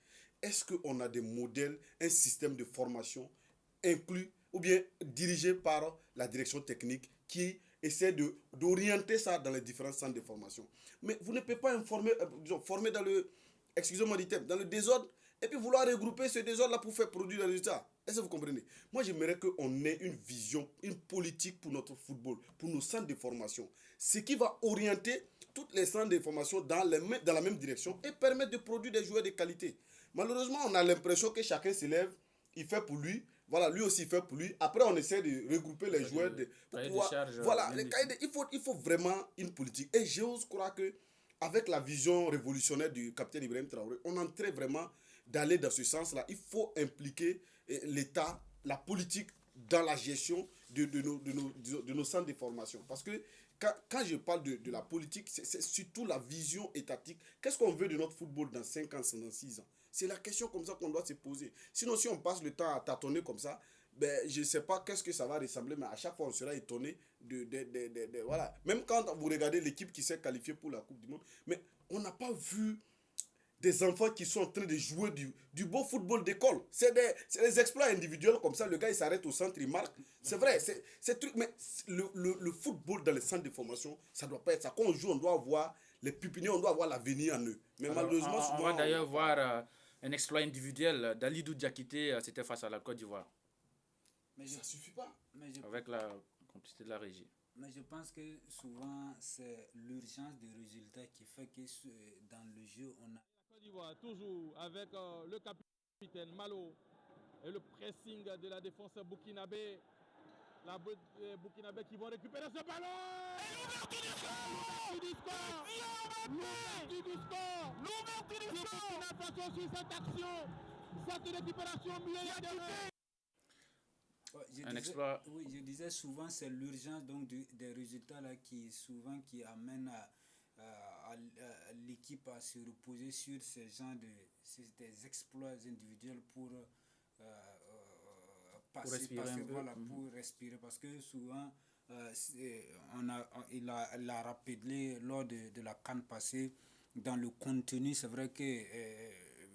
est-ce qu'on a des modèles, un système de formation inclus ou bien dirigé par la direction technique qui essaie d'orienter ça dans les différents centres de formation. Mais vous ne pouvez pas former dans le, excusez-moi du terme, dans le désordre et puis vouloir regrouper ce désordre-là pour faire produire des résultats. Est-ce que vous comprenez? Moi, j'aimerais qu'on ait une vision, une politique pour notre football, pour nos centres de formation. Ce qui va orienter toutes les centres de formation dans la même direction et permettre de produire des joueurs de qualité. Malheureusement, on a l'impression que chacun s'élève, il fait pour lui. Voilà, lui aussi fait pour lui. Après, on essaie de regrouper les joueurs. Voilà, il faut vraiment une politique. Et j'ose croire qu'avec la vision révolutionnaire du capitaine Ibrahim Traoré, on est en train vraiment d'aller dans ce sens-là. Il faut impliquer l'État, la politique dans la gestion de nos centres de formation. Parce que quand je parle de la politique, c'est surtout la vision étatique. Qu'est-ce qu'on veut de notre football dans 5 ans, dans 6 ans? C'est la question comme ça qu'on doit se poser. Sinon, si on passe le temps à tâtonner comme ça, je ne sais pas qu'est-ce que ça va ressembler, mais à chaque fois, on sera étonné voilà. Même quand vous regardez l'équipe qui s'est qualifiée pour la Coupe du Monde, mais on n'a pas vu des enfants qui sont en train de jouer du beau football d'école. C'est des exploits individuels comme ça. Le gars, il s'arrête au centre, il marque. C'est vrai, c'est truc. Mais le football dans les centres de formation, ça ne doit pas être ça. Quand on joue, on doit avoir les pupiniers, on doit avoir l'avenir en eux. Mais alors, malheureusement, on va d'ailleurs voir un exploit individuel d'Alidou Diakité, c'était face à la Côte d'Ivoire. Mais ça ne suffit pas. Avec la complicité de la régie. Mais je pense que souvent, c'est l'urgence des résultats qui fait que dans le jeu, on a... Côte d'Ivoire, toujours avec le capitaine Malo et le pressing de la défense burkinabé. La burkinabé qui vont récupérer ce ballon. Et l'ouverture du score. L'ouverture du score. L'ouverture du score. Sur cette action, cette récupération millionnaire. exploit. Oui, je disais souvent c'est l'urgence donc des résultats là qui amène l'équipe à se reposer sur des exploits individuels pour Pour respirer un peu. pour respirer parce que souvent il a rappelé lors de la CAN passée dans le contenu. C'est vrai que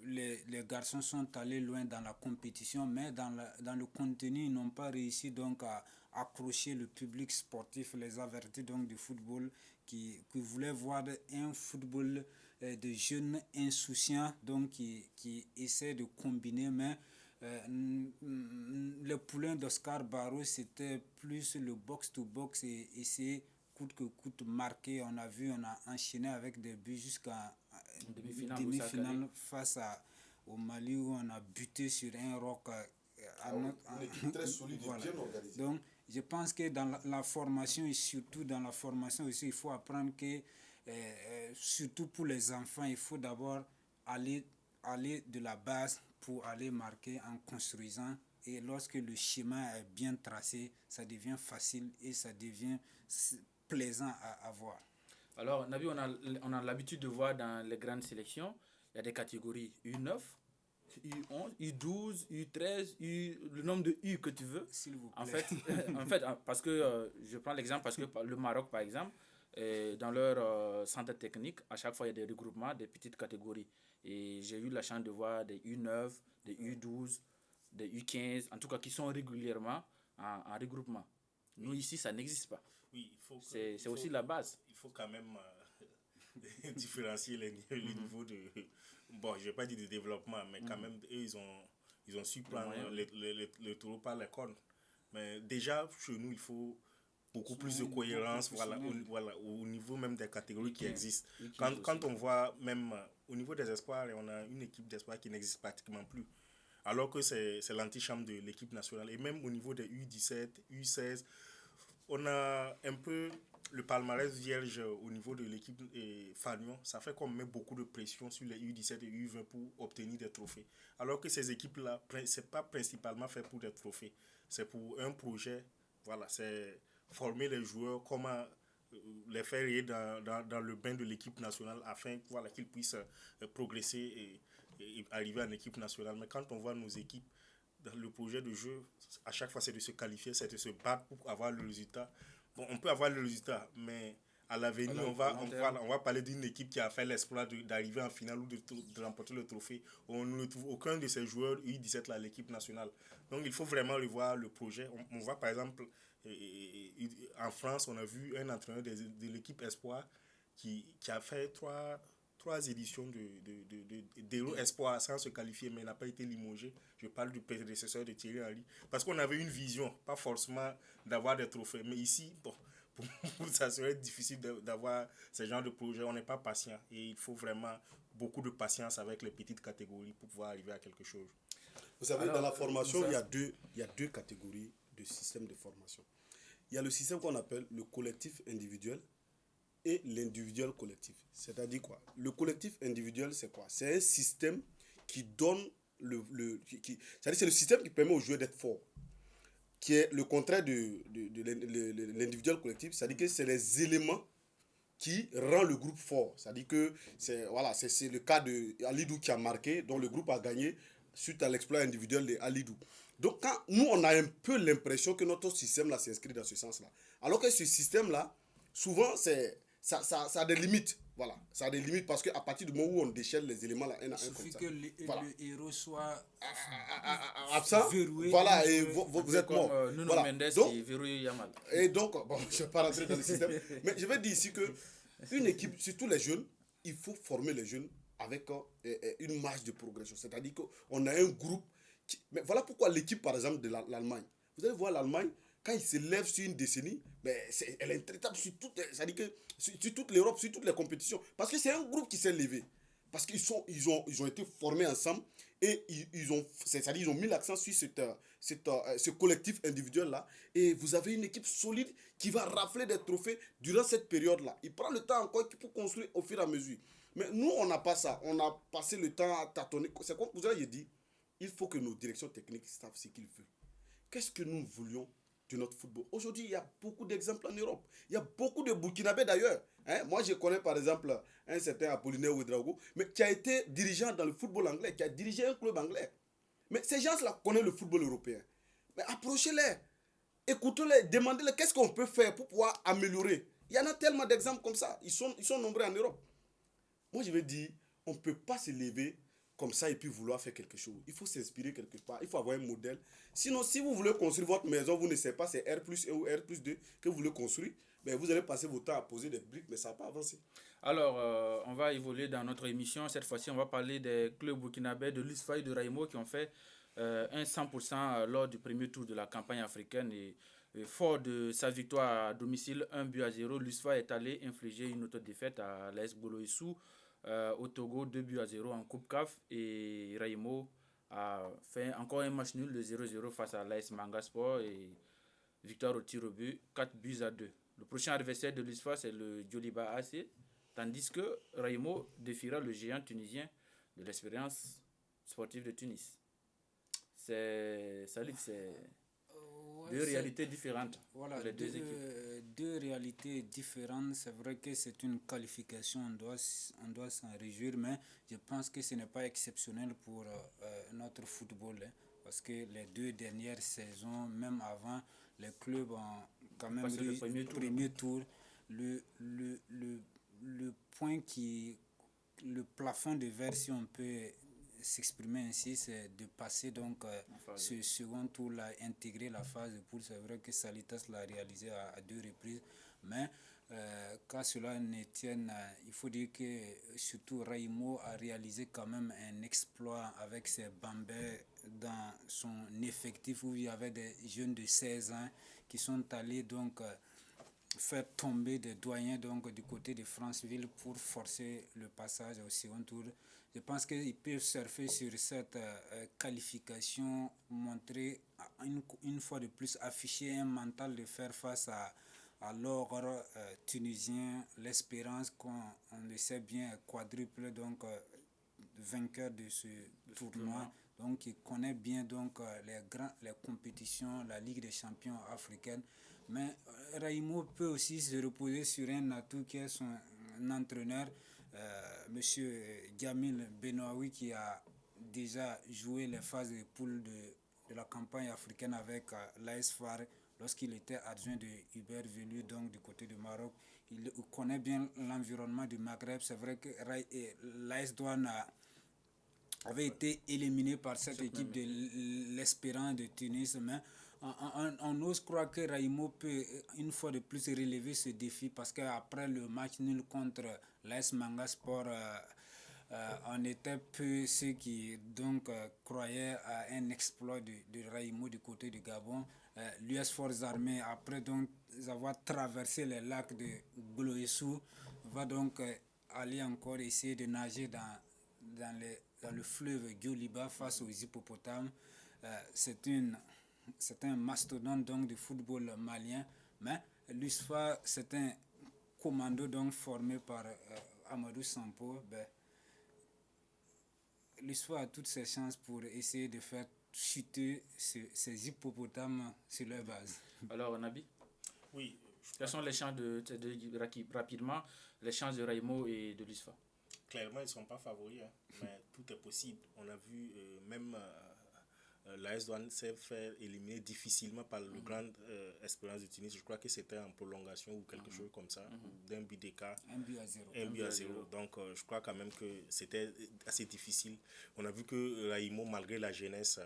les garçons sont allés loin dans la compétition, mais dans le contenu ils n'ont pas réussi donc à accrocher le public sportif, les avertis donc du football qui voulaient voir un football de jeunes insouciants donc qui essaient de combiner, mais le poulain d'Oscar Barros c'était plus le box-to-box et essayer coûte que coûte marqué. On a enchaîné avec des buts jusqu'à demi-finale face au Mali où on a buté sur un roc. Une équipe très solide et bien organisée. Donc je pense que dans la formation et surtout dans la formation aussi il faut apprendre que surtout pour les enfants il faut d'abord aller de la base pour aller marquer en construisant, et lorsque le schéma est bien tracé ça devient facile et ça devient plaisant à voir. Alors Nabi, on a l'habitude de voir dans les grandes sélections il y a des catégories U9, U11, U12, U13, le nombre de U que tu veux. S'il vous plaît. En fait, parce que je prends l'exemple parce que le Maroc, par exemple, dans leur centre technique, à chaque fois, il y a des regroupements, des petites catégories. Et j'ai eu la chance de voir des U9, des U12, des U15, en tout cas, qui sont régulièrement en regroupement. Nous, ici, ça n'existe pas. Oui, c'est aussi la base. Il faut quand même différencier les niveaux de... Bon, je ne vais pas dire de développement, mais quand même, eux, ils ont su prendre le taureau par les cornes. Mais déjà, chez nous, il faut beaucoup plus de cohérence au niveau même des catégories qui existent. Quand on voit même au niveau des espoirs, on a une équipe d'espoirs qui n'existe pratiquement plus. Alors que c'est l'antichambre de l'équipe nationale. Et même au niveau des U17, U16, on a un peu le palmarès vierge au niveau de l'équipe Fagnon. Ça fait qu'on met beaucoup de pression sur les U17 et U20 pour obtenir des trophées. Alors que ces équipes-là, ce n'est pas principalement fait pour des trophées. C'est pour un projet. Voilà, c'est former les joueurs, comment les faire rire dans le bain de l'équipe nationale afin qu'ils puissent progresser et arriver en équipe nationale. Mais quand on voit nos équipes, dans le projet de jeu, à chaque fois c'est de se qualifier, c'est de se battre pour avoir le résultat. Bon, on peut avoir le résultat, mais à l'avenir, on va parler d'une équipe qui a fait l'exploit d'arriver en finale ou de remporter le trophée. On ne trouve aucun de ces joueurs U17 à l'équipe nationale. Donc il faut vraiment revoir le projet. On voit par exemple, en France, on a vu un entraîneur de l'équipe Espoir qui a fait trois éditions d'Héros Espoir sans se qualifier, mais n'a pas été limogé. Je parle du prédécesseur de Thierry Henry. Parce qu'on avait une vision, pas forcément d'avoir des trophées. Mais ici, bon, ça serait difficile d'avoir ce genre de projet. On n'est pas patient. Et il faut vraiment beaucoup de patience avec les petites catégories pour pouvoir arriver à quelque chose. Vous savez, dans la formation, il y a deux catégories de systèmes de formation. Il y a le système qu'on appelle le collectif individuel et l'individuel collectif. C'est-à-dire quoi? Le collectif individuel, c'est quoi? C'est un système qui donne c'est-à-dire c'est le système qui permet aux joueurs d'être forts, qui est le contraire de l'individuel collectif. C'est-à-dire que c'est les éléments qui rendent le groupe fort. C'est-à-dire que c'est le cas de Alidou qui a marqué, dont le groupe a gagné suite à l'exploit individuel de Alidou. Donc quand nous on a un peu l'impression que notre système là s'inscrit dans ce sens-là, alors que ce système-là, souvent ça a des limites. Voilà, ça a des limites parce qu'à partir du moment où on déchaîne les éléments là, un à un comme ça. Il suffit que le héros soit absent, verrouillé. Voilà, et vous êtes mort. Nuno voilà. Mendes Donc, qui verrouille Yamal. Et donc, bon, je ne vais pas rentrer dans le système, mais je vais dire ici que une équipe, surtout les jeunes, il faut former les jeunes avec une marge de progression. C'est-à-dire qu'on a un groupe. Mais voilà pourquoi l'équipe, par exemple, de l'Allemagne. Vous allez voir l'Allemagne, quand il se lève sur une décennie, elle est intraitable sur toute l'Europe, sur toutes les compétitions. Parce que c'est un groupe qui s'est levé. Parce qu'ils ont été formés ensemble et ils ont mis l'accent sur ce collectif individuel-là. Et vous avez une équipe solide qui va rafler des trophées durant cette période-là. Il prend le temps encore pour construire au fur et à mesure. Mais nous, on n'a pas ça. On a passé le temps à tâtonner. C'est comme vous avez dit, il faut que nos directions techniques savent ce qu'ils veulent. qu'est-ce que nous voulions de notre football? Aujourd'hui, il y a beaucoup d'exemples en Europe. Il y a beaucoup de Burkinabés d'ailleurs. Moi, je connais par exemple un certain Apollinaire Ouedraogo, mais qui a été dirigeant dans le football anglais, qui a dirigé un club anglais. Mais ces gens-là connaissent le football européen. Mais approchez-les, écoutez-les, demandez-les qu'est-ce qu'on peut faire pour pouvoir améliorer. Il y en a tellement d'exemples comme ça. Ils sont nombreux en Europe. Moi, je vais dire, on ne peut pas se lever comme ça et puis vouloir faire quelque chose. Il faut s'inspirer quelque part. Il faut avoir un modèle. Sinon, si vous voulez construire votre maison, vous ne savez pas, c'est R+1 ou R+2 que vous voulez construire, ben vous allez passer votre temps à poser des briques, mais ça ne va pas avancer. Alors, on va évoluer dans notre émission. Cette fois-ci, on va parler des clubs burkinabés de l'USFA et de Raimo qui ont fait un 100% lors du premier tour de la campagne africaine. Et fort de sa victoire à domicile 1-0, l'USFA est allé infliger une auto-défaite à l'AS Bolo-Issou au Togo 2-0 en Coupe CAF. Et Raimo a fait encore un match nul de 0-0 face à l'AS Manga Sport et victoire au tir au but 4-2. Le prochain adversaire de l'USFA, c'est le Djoliba AC, tandis que Raimo défiera le géant tunisien de l'expérience sportive de Tunis. C'est deux réalités différentes. Voilà, pour les deux équipes. Deux réalités différentes. C'est vrai que c'est une qualification, on doit s'en réjouir, mais je pense que ce n'est pas exceptionnel pour notre football. Parce que les deux dernières saisons, même avant, les clubs ont quand même eu le premier tour. Le point le plafond de verre, si on peut s'exprimer ainsi, c'est de passer donc ce second tour là, intégrer la phase de poule. C'est vrai que Salitas l'a réalisé à 2 reprises, mais qu'à cela ne tienne, il faut dire que surtout Raimo a réalisé quand même un exploit avec ses Bambais dans son effectif où il y avait des jeunes de 16 ans qui sont allés donc faire tomber des doyens donc du côté de Franceville pour forcer le passage au second tour. Je pense qu'ils peuvent surfer sur cette qualification, montrer une fois de plus, afficher un mental de faire face à l'ogre tunisien, l'espérance qu'on le sait bien quadruple donc vainqueur de ce tournoi. Donc il connaît bien donc les compétitions, la Ligue des champions africaine. Mais Raimo peut aussi se reposer sur un atout qui est son entraîneur, monsieur Djamil Benoaoui, qui a déjà joué les phases de poule de la campagne africaine avec l'AS FAR lorsqu'il était adjoint de Hubert Velu, donc du côté du Maroc. Il connaît bien l'environnement du Maghreb. C'est vrai que l'AS Douane avait été éliminé par cette équipe de l'Espérance de Tunis, mais on ose croire que Raimo peut une fois de plus relever ce défi parce qu'après le match nul contre l'AS Manga Sport, on était peu ceux qui donc croyaient à un exploit de Raimo du côté du Gabon. L'US Forces Armées, après donc avoir traversé les lacs de Bolo-Issou, va donc aller encore essayer de nager dans le fleuve Djoliba face aux hippopotames. C'est un mastodonte donc du football malien, mais l'USFA, c'est un commando donc formé par Amadou Sampo. L'USFA a toutes ses chances pour essayer de faire chuter ces hippopotames sur leur base. Alors Nabi, oui, quelles sont les chances rapidement les chances de Raimo et de l'USFA? Clairement, ils ne sont pas favoris, mais tout est possible. On a vu même l'AS Douane s'est fait éliminer difficilement par le Grand Espérance de Tunis. Je crois que c'était en prolongation ou quelque chose comme ça, d'un but d'écart. 1-0. Donc je crois quand même que c'était assez difficile. On a vu que Raimo, malgré la jeunesse,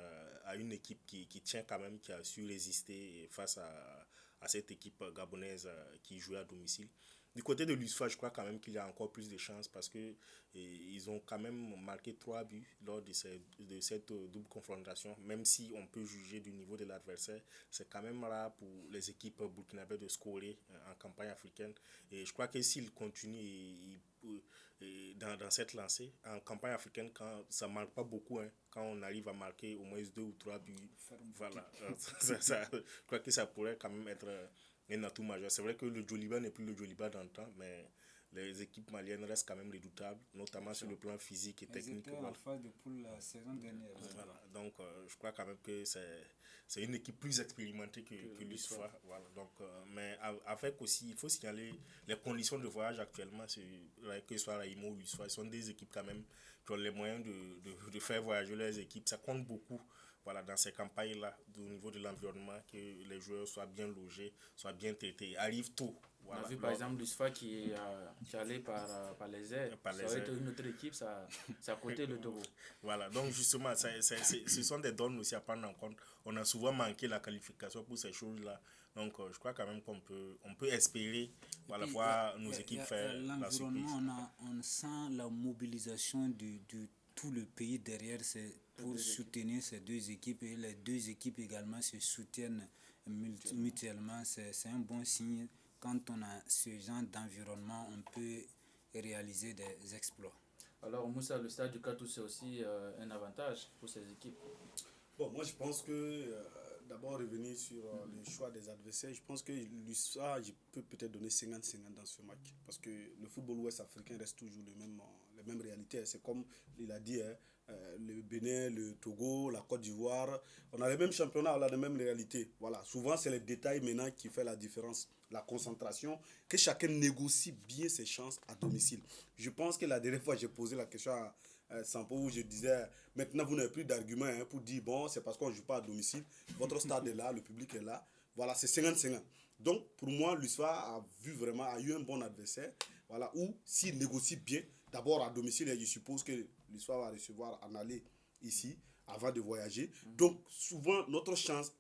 a une équipe qui tient quand même, qui a su résister face à cette équipe gabonaise qui jouait à domicile. Du côté de l'USFA, je crois quand même qu'il y a encore plus de chances parce que ils ont quand même marqué 3 buts lors de cette double confrontation. Même si on peut juger du niveau de l'adversaire, c'est quand même rare pour les équipes burkinabées de scorer en campagne africaine. Et je crois que s'ils continuent dans cette lancée, en campagne africaine, quand ça ne marque pas beaucoup, quand on arrive à marquer au moins 2 ou 3 buts, voilà, je crois que ça pourrait quand même être un atout majeur. C'est vrai que le Djoliba n'est plus le Djoliba dans le temps, mais les équipes maliennes restent quand même redoutables, notamment sur le plan physique et technique. Ils étaient en phase de poule la saison dernière. Voilà. Donc, je crois quand même que c'est une équipe plus expérimentée que l'USFA. Voilà. Donc, mais avec aussi, il faut signaler les conditions de voyage actuellement, que ce soit Raimo ou l'USFA, ce sont des équipes quand même qui ont les moyens de faire voyager leurs équipes. Ça compte beaucoup. Voilà, dans ces campagnes-là, au niveau de l'environnement, que les joueurs soient bien logés, soient bien traités, arrivent tôt. Voilà. On a vu par exemple l'USFA qui est allé par les airs. Ça aurait été une autre équipe, ça à côté le Togo. Voilà, donc justement, ce sont des données aussi à prendre en compte. On a souvent manqué la qualification pour ces choses-là. Donc je crois quand même qu'on peut espérer voir nos équipes faire la surprise. L'environnement, on sent la mobilisation de tout le pays derrière pour soutenir ces deux équipes, et les deux équipes également se soutiennent mutuellement. C'est un bon signe. Quand on a ce genre d'environnement, on peut réaliser des exploits. Alors Moussa, le stade du Katou, c'est aussi un avantage pour ces équipes. Bon, moi je pense que d'abord revenir sur le choix des adversaires, je pense que l'USA, je peux peut-être donner 50-50 dans ce match. Parce que le football ouest africain reste toujours les mêmes réalités. C'est comme il a dit, le Bénin, le Togo, la Côte d'Ivoire, on a les mêmes championnats, on a les mêmes réalités. Voilà. Souvent c'est les détails maintenant qui font la différence. La concentration, que chacun négocie bien ses chances à domicile. Je pense que la dernière fois j'ai posé la question à Sampo où je disais maintenant vous n'avez plus d'arguments pour dire bon c'est parce qu'on ne joue pas à domicile, votre stade est là, le public est là, voilà c'est 50-50. Donc pour moi l'USFA a eu un bon adversaire, voilà, où s'il négocie bien, d'abord à domicile, et je suppose que l'USFA va recevoir en aller ici avant de voyager, donc souvent notre chance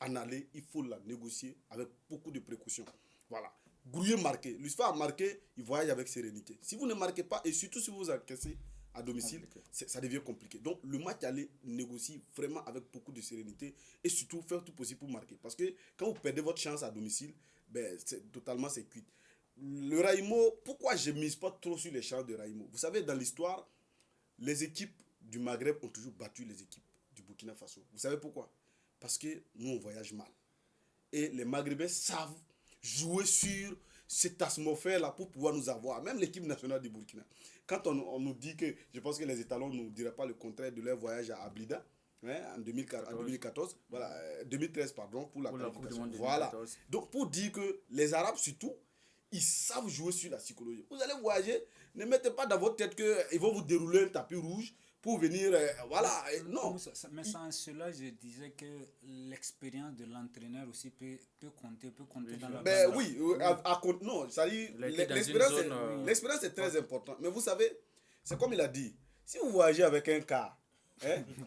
en aller, il faut la négocier avec beaucoup de précautions. Voilà. Grouillé marqué. L'USFA a marqué, il voyage avec sérénité. Si vous ne marquez pas, et surtout si vous encaissez à domicile, ça devient compliqué. Donc le match aller négocier vraiment avec beaucoup de sérénité et surtout faire tout possible pour marquer. Parce que quand vous perdez votre chance à domicile, c'est cuit. Le Raimo, pourquoi je ne mise pas trop sur les chances de Raimo? Vous savez, dans l'histoire, les équipes du Maghreb ont toujours battu les équipes du Burkina Faso. Vous savez pourquoi? Parce que nous, on voyage mal. Et les Maghrébins savent jouer sur cette atmosphère-là pour pouvoir nous avoir. Même l'équipe nationale du Burkina. Quand on nous dit que, je pense que les étalons ne nous diraient pas le contraire de leur voyage à Ablida, en 2014, voilà, 2013, pardon, pour la qualification. Voilà. Donc, pour dire que les Arabes, surtout, ils savent jouer sur la psychologie. Vous allez voyager, ne mettez pas dans votre tête qu'ils vont vous dérouler un tapis rouge pour venir, voilà, non. Mais sans cela, je disais que l'expérience de l'entraîneur aussi peut compter dans la balance. Oui, non, ça dit, l'expérience est très importante. Mais vous savez, c'est comme il a dit, si vous voyagez avec un car,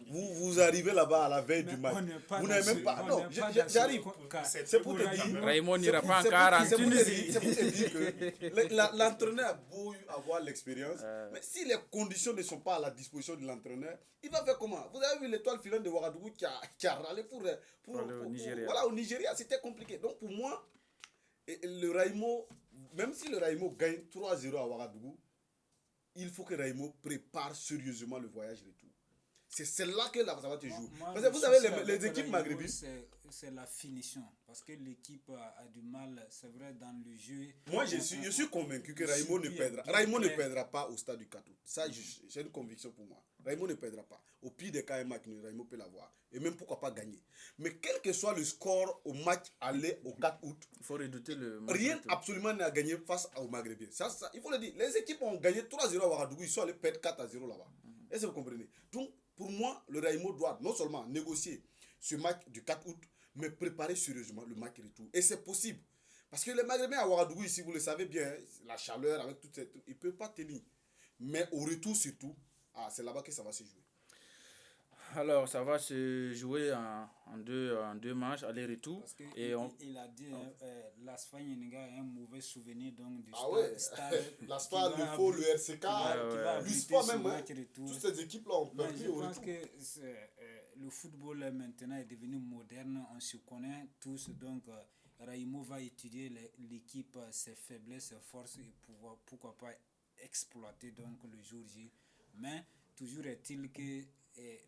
vous arrivez là-bas à la veille du match. Vous n'avez même pas. Non, j'arrive. C'est pour te dire. Raymond n'ira pas en car en Tunisie. C'est pour te dire que l'entraîneur a beau avoir l'expérience, mais si les conditions ne sont pas à la disposition de l'entraîneur, il va faire comment? Vous avez vu l'étoile filante de Ouagadougou qui a râlé pour le Nigeria. Voilà, au Nigeria, c'était compliqué. Donc pour moi, le Raimo, même si le Raimo gagne 3-0 à Ouagadougou, il faut que Raimo prépare sérieusement le voyage retour. C'est là que ça va te jouer. Parce que vous savez, les équipes maghrébines. C'est la finition. Parce que l'équipe a du mal, c'est vrai, dans le jeu. Moi, je suis convaincu que Raimo ne perdra. Raimo ne perdra pas au stade du Katou. Ça, j'ai une conviction pour moi. Raimo ne perdra pas. Au pire des cas, un match, Raimo peut l'avoir. Et même pourquoi pas gagner. Mais quel que soit le score au match aller au 4 août, il faut redouter le match. Rien absolument n'a gagné face aux Maghrébiens. Ça, il faut le dire. Les équipes ont gagné 3-0 à Ouagadougou. Ils sont allés perdre 4-0 là-bas. Est-ce que vous comprenez? Donc, pour moi, le Raimo doit non seulement négocier ce match du 4 août, mais préparer sérieusement le match retour. Et c'est possible. Parce que les Maghrébins à Ouagadougou, ici, vous le savez bien, la chaleur, avec tout ça, ils ne peuvent pas tenir. Mais au retour surtout, c'est là-bas que ça va se jouer. Alors, ça va se jouer en deux matchs, aller-retour. Il a dit l'ASFA Yenega a un mauvais souvenir donc, du stade. L'ASFA, le FO, le RCK, l'USFA même. Toutes ces équipes-là ont perdu au retour. Je pense que le football maintenant est devenu moderne. On se connaît tous. Donc, Raimo va étudier l'équipe, ses faiblesses, ses forces et pourquoi pas exploiter donc, le jour J. Mais toujours est-il que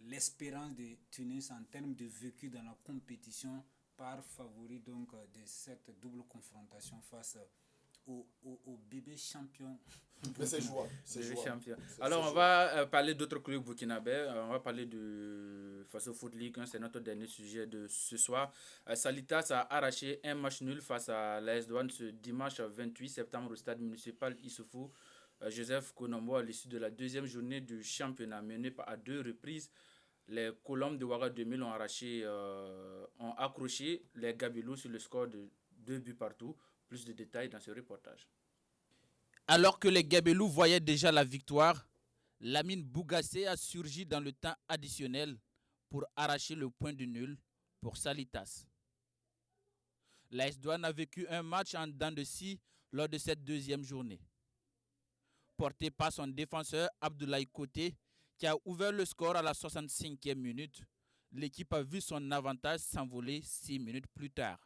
l'espérance de Tunis en termes de vécu dans la compétition par favori donc de cette double confrontation face au bébé champion. Mais c'est jouable. Bébé champion. Alors, on va parler d'autres clubs burkinabés. On va parler de Faso Foot League 1. C'est notre dernier sujet de ce soir. Salitas a arraché un match nul face à l'AS Douane ce dimanche 28 septembre au stade municipal Issoufou. Joseph Konombo, à l'issue de la deuxième journée du championnat, menée à 2 reprises, les Colombes de Ouaga 2000 ont accroché les Gabelous sur le score de 2 buts partout. Plus de détails dans ce reportage. Alors que les Gabelous voyaient déjà la victoire, Lamine Bougassé a surgi dans le temps additionnel pour arracher le point de nul pour Salitas. L'AS Douane a vécu un match en dents de scie lors de cette deuxième journée. Porté par son défenseur Abdoulaye Koté, qui a ouvert le score à la 65e minute, l'équipe a vu son avantage s'envoler 6 minutes plus tard.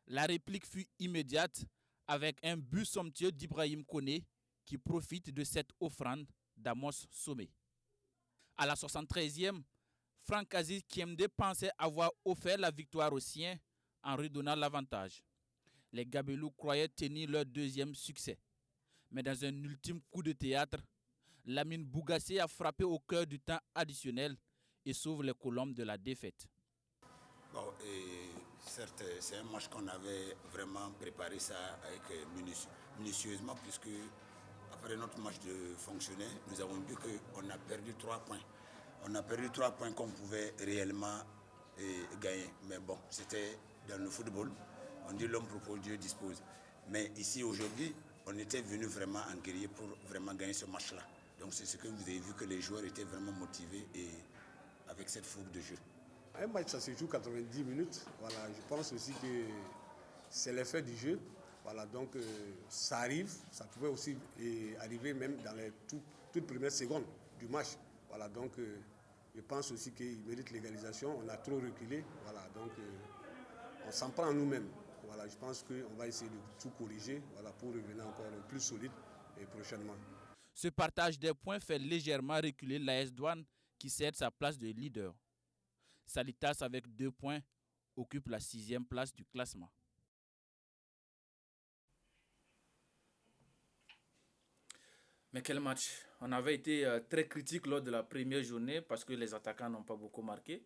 La réplique fut immédiate avec un but somptueux d'Ibrahim Koné qui profite de cette offrande d'Amos Sommet. À la 73e, Franck Aziz Kiemde pensait avoir offert la victoire aux siens en redonnant l'avantage. Les Gabelous croyaient tenir leur deuxième succès. Mais dans un ultime coup de théâtre, Lamine Bougassé a frappé au cœur du temps additionnel et sauve les Colombes de la défaite. Bon, certes, c'est un match qu'on avait vraiment préparé ça avec minutieusement, puisque après notre match de fonctionnaire, nous avons vu qu'on a perdu 3 points. On a perdu 3 points qu'on pouvait réellement gagner. Mais bon, c'était dans le football. On dit l'homme propose, Dieu dispose. Mais ici, aujourd'hui, on était venu vraiment en guerrier pour vraiment gagner ce match-là. Donc c'est ce que vous avez vu, que les joueurs étaient vraiment motivés et avec cette fougue de jeu. Un match, ça se joue 90 minutes. Voilà, je pense aussi que c'est l'effet du jeu. Voilà, donc ça arrive, ça pouvait aussi arriver même dans les toutes premières secondes du match. Voilà, donc je pense aussi qu'il mérite l'égalisation. On a trop reculé. Voilà, donc on s'en prend à nous-mêmes. Voilà, je pense qu'on va essayer de tout corriger, voilà, pour revenir encore plus solide et prochainement. Ce partage des points fait légèrement reculer l'AS Douane qui cède sa place de leader. Salitas, avec 2 points, occupe la 6e place du classement. Mais quel match! On avait été très critique lors de la première journée parce que les attaquants n'ont pas beaucoup marqué.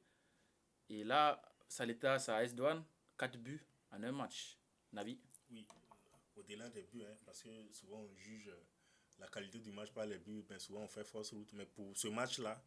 Et là, Salitas à AS Douane, 4 buts en un match. Navi? Oui, au-delà des buts, hein, parce que souvent on juge la qualité du match par les buts, mais souvent on fait fausse route. Mais pour ce match-là,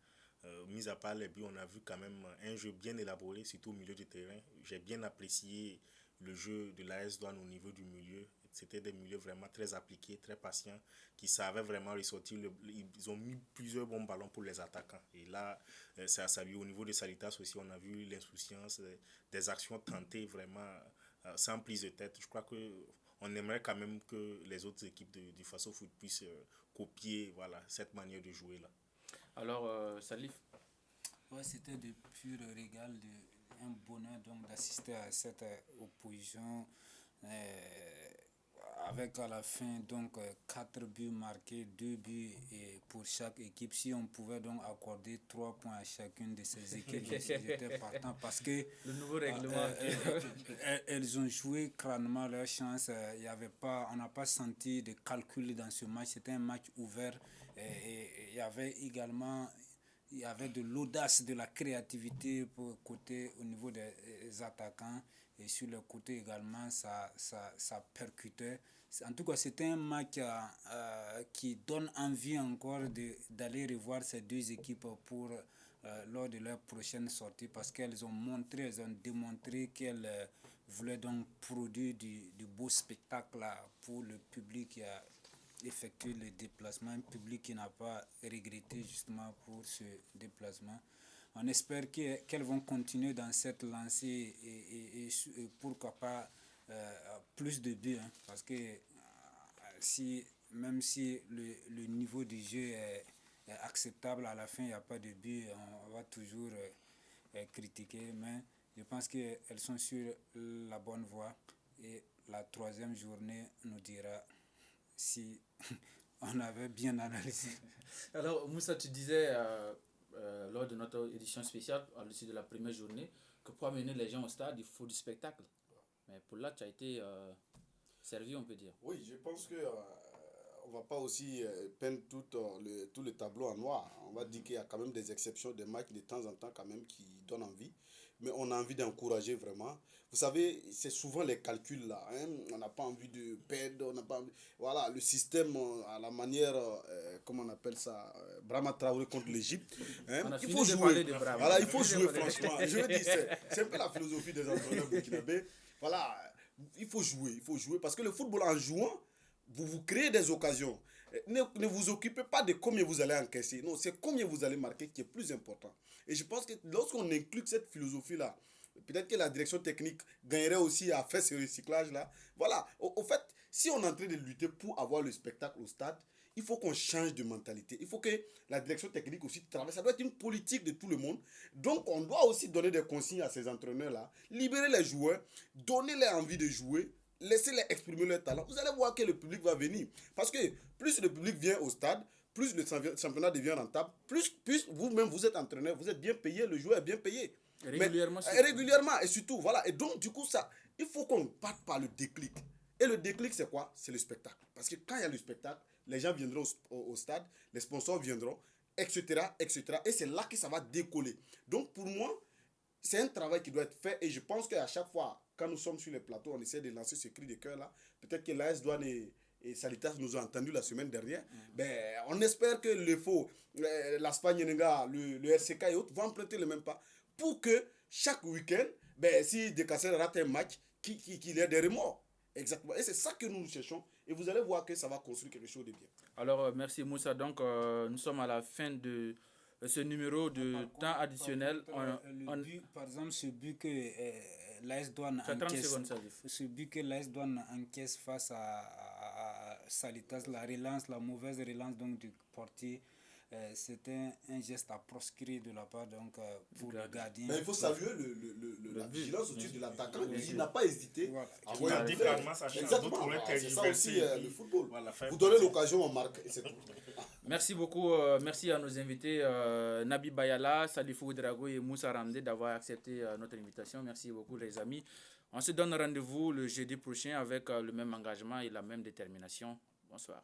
mis à part les buts, on a vu quand même un jeu bien élaboré, surtout au milieu du terrain. J'ai bien apprécié le jeu de l'AS Douane au niveau du milieu. C'était des milieux vraiment très appliqués, très patients, qui savaient vraiment ressortir. Ils ont mis plusieurs bons ballons pour les attaquants. Et là, c'est à saluer. Au niveau de Salitas aussi, on a vu l'insouciance, des actions tentées vraiment sans prise de tête. Je crois qu'on aimerait quand même que les autres équipes du Faso Foot puissent copier, voilà, cette manière de jouer là. Alors, Salif? Ouais, c'était de pur régal, un bonheur donc d'assister à cette opposition avec à la fin donc 4 buts marqués, 2 buts pour chaque équipe. Si on pouvait donc accorder 3 points à chacune de ces équipes, j'étais partant parce que le nouveau règlement, elles ont joué crânement leur chance. On n'a pas senti de calcul dans ce match. C'était un match ouvert et il y avait également de l'audace, de la créativité au niveau des attaquants, et sur le côté également ça percutait. En tout cas, c'était un match qui donne envie encore d'aller revoir ces deux équipes lors de leur prochaine sortie, parce qu'elles ont démontré qu'elles voulaient donc produire du beau spectacle pour le public qui a effectué le déplacement, un public qui n'a pas regretté justement pour ce déplacement. On espère qu'elles vont continuer dans cette lancée et pourquoi pas plus de buts, hein, parce que même si le niveau du jeu est acceptable, à la fin il n'y a pas de but, on va toujours critiquer, mais je pense qu'elles sont sur la bonne voie et la 3e journée nous dira si on avait bien analysé. Alors Moussa, tu disais lors de notre édition spéciale à l'issue de la première journée que pour amener les gens au stade il faut du spectacle, mais pour là tu as été servi, on peut dire. Oui, je pense que on va pas aussi peindre tout le tableau en noir. On va dire qu'il y a quand même des exceptions, des matchs de temps en temps quand même qui donnent envie. Mais on a envie d'encourager vraiment. Vous savez, c'est souvent les calculs là. Hein? On n'a pas envie de perdre, on n'a pas envie... Voilà, le système à la manière, comment on appelle ça, Brahma Traoré contre l'Égypte. Hein? Il faut jouer. Voilà, il faut jouer franchement. Je veux dire, c'est un peu la philosophie des entraîneurs burkinabés. Voilà, il faut jouer parce que le football en jouant, vous créez des occasions. Ne vous occupez pas de combien vous allez encaisser. Non, c'est combien vous allez marquer qui est plus important. Et je pense que lorsqu'on inclut cette philosophie-là, peut-être que la direction technique gagnerait aussi à faire ce recyclage-là. Voilà. Au fait, si on est en train de lutter pour avoir le spectacle au stade, il faut qu'on change de mentalité. Il faut que la direction technique aussi travaille. Ça doit être une politique de tout le monde. Donc, on doit aussi donner des consignes à ces entraîneurs-là, libérer les joueurs, donner leur envie de jouer, laissez-les exprimer leur talent. Vous allez voir que le public va venir. Parce que plus le public vient au stade, plus le championnat devient rentable, plus vous-même vous êtes entraîneur, vous êtes bien payé, le joueur est bien payé. Régulièrement. Régulièrement, et surtout, voilà. Et donc, du coup, ça, il faut qu'on parte par le déclic. Et le déclic, c'est quoi? C'est le spectacle. Parce que quand il y a le spectacle, les gens viendront au stade, les sponsors viendront, etc., etc. Et c'est là que ça va décoller. Donc, pour moi, c'est un travail qui doit être fait. Et je pense qu'à chaque fois, quand nous sommes sur les plateaux, on essaie de lancer ce cri de cœur-là. Peut-être que l'AS Douane et Salitas nous ont entendus la semaine dernière. Ben, on espère que le FO, l'Aspagne, le RCK et autres vont emprunter le même pas pour que chaque week-end, ben, si Decasser rate un match, qu'il ait des remords. Exactement. Et c'est ça que nous cherchons. Et vous allez voir que ça va construire quelque chose de bien. Alors, merci Moussa. Donc, nous sommes à la fin de ce numéro de temps additionnel. Par exemple, ce but que l'AS Douane encaisse, encaisse face à Salitas, la relance, la mauvaise relance donc, du portier, c'était un geste à proscrire de la part donc, pour le gardien. Mais il faut saluer la vigilance au-dessus de l'attaquant. Il n'a pas hésité. Voilà. Exactement. C'est ça aussi le football. Voilà, vous donnez l'occasion, on marque. Et c'est tout. Merci beaucoup. Merci à nos invités Nabi Bayala, Salifou Drago et Moussa Ramdé d'avoir accepté notre invitation. Merci beaucoup les amis. On se donne rendez-vous le jeudi prochain avec le même engagement et la même détermination. Bonsoir.